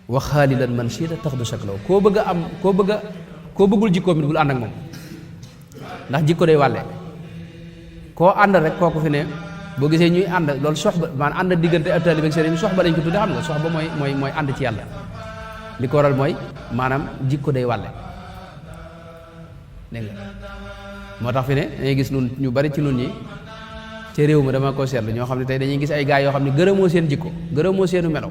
wa xaalilan man chita taxdu shaklaw koo bëggul jikkoo mit bul ànd ak moom ndax jikko day wàlle koo ànd rek kooku fi ne boo gisee ñuy ànd loolu soxba maanaam ànd diggante ab taalibe ak sëriñ soxba lañ ko tudde xam nga soxba mooy ànd ci yàlla li ko waral mooy maanaam jikko day wàlle dégg nga moo tax fi ne dangay gis nun ñu bari ci nun ñi ca réew mi dama ko seetlu ñoo xam ne tey dañuy gis ay gaay yoo xam ne gërëmoo seen jikko gërëmoo seenu melaw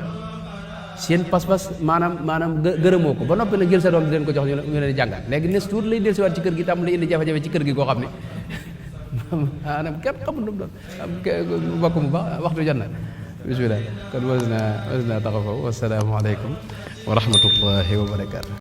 seen pas-pas maanaam gërëmoo ko ba noppi nag jël sa doom di leen ko jox ñu leen di jàngal léegi nes tuut lay del siwaat ci kër gi tam lay indi jafe-jafe ci kër gi koo xam ne maanaam kenn xamul lu mu doon mbokk mu baax waxtu jot na bismillah kon was naa taxaw foofu wasalaamu aleykum wa rahmatullahi wa barakaatu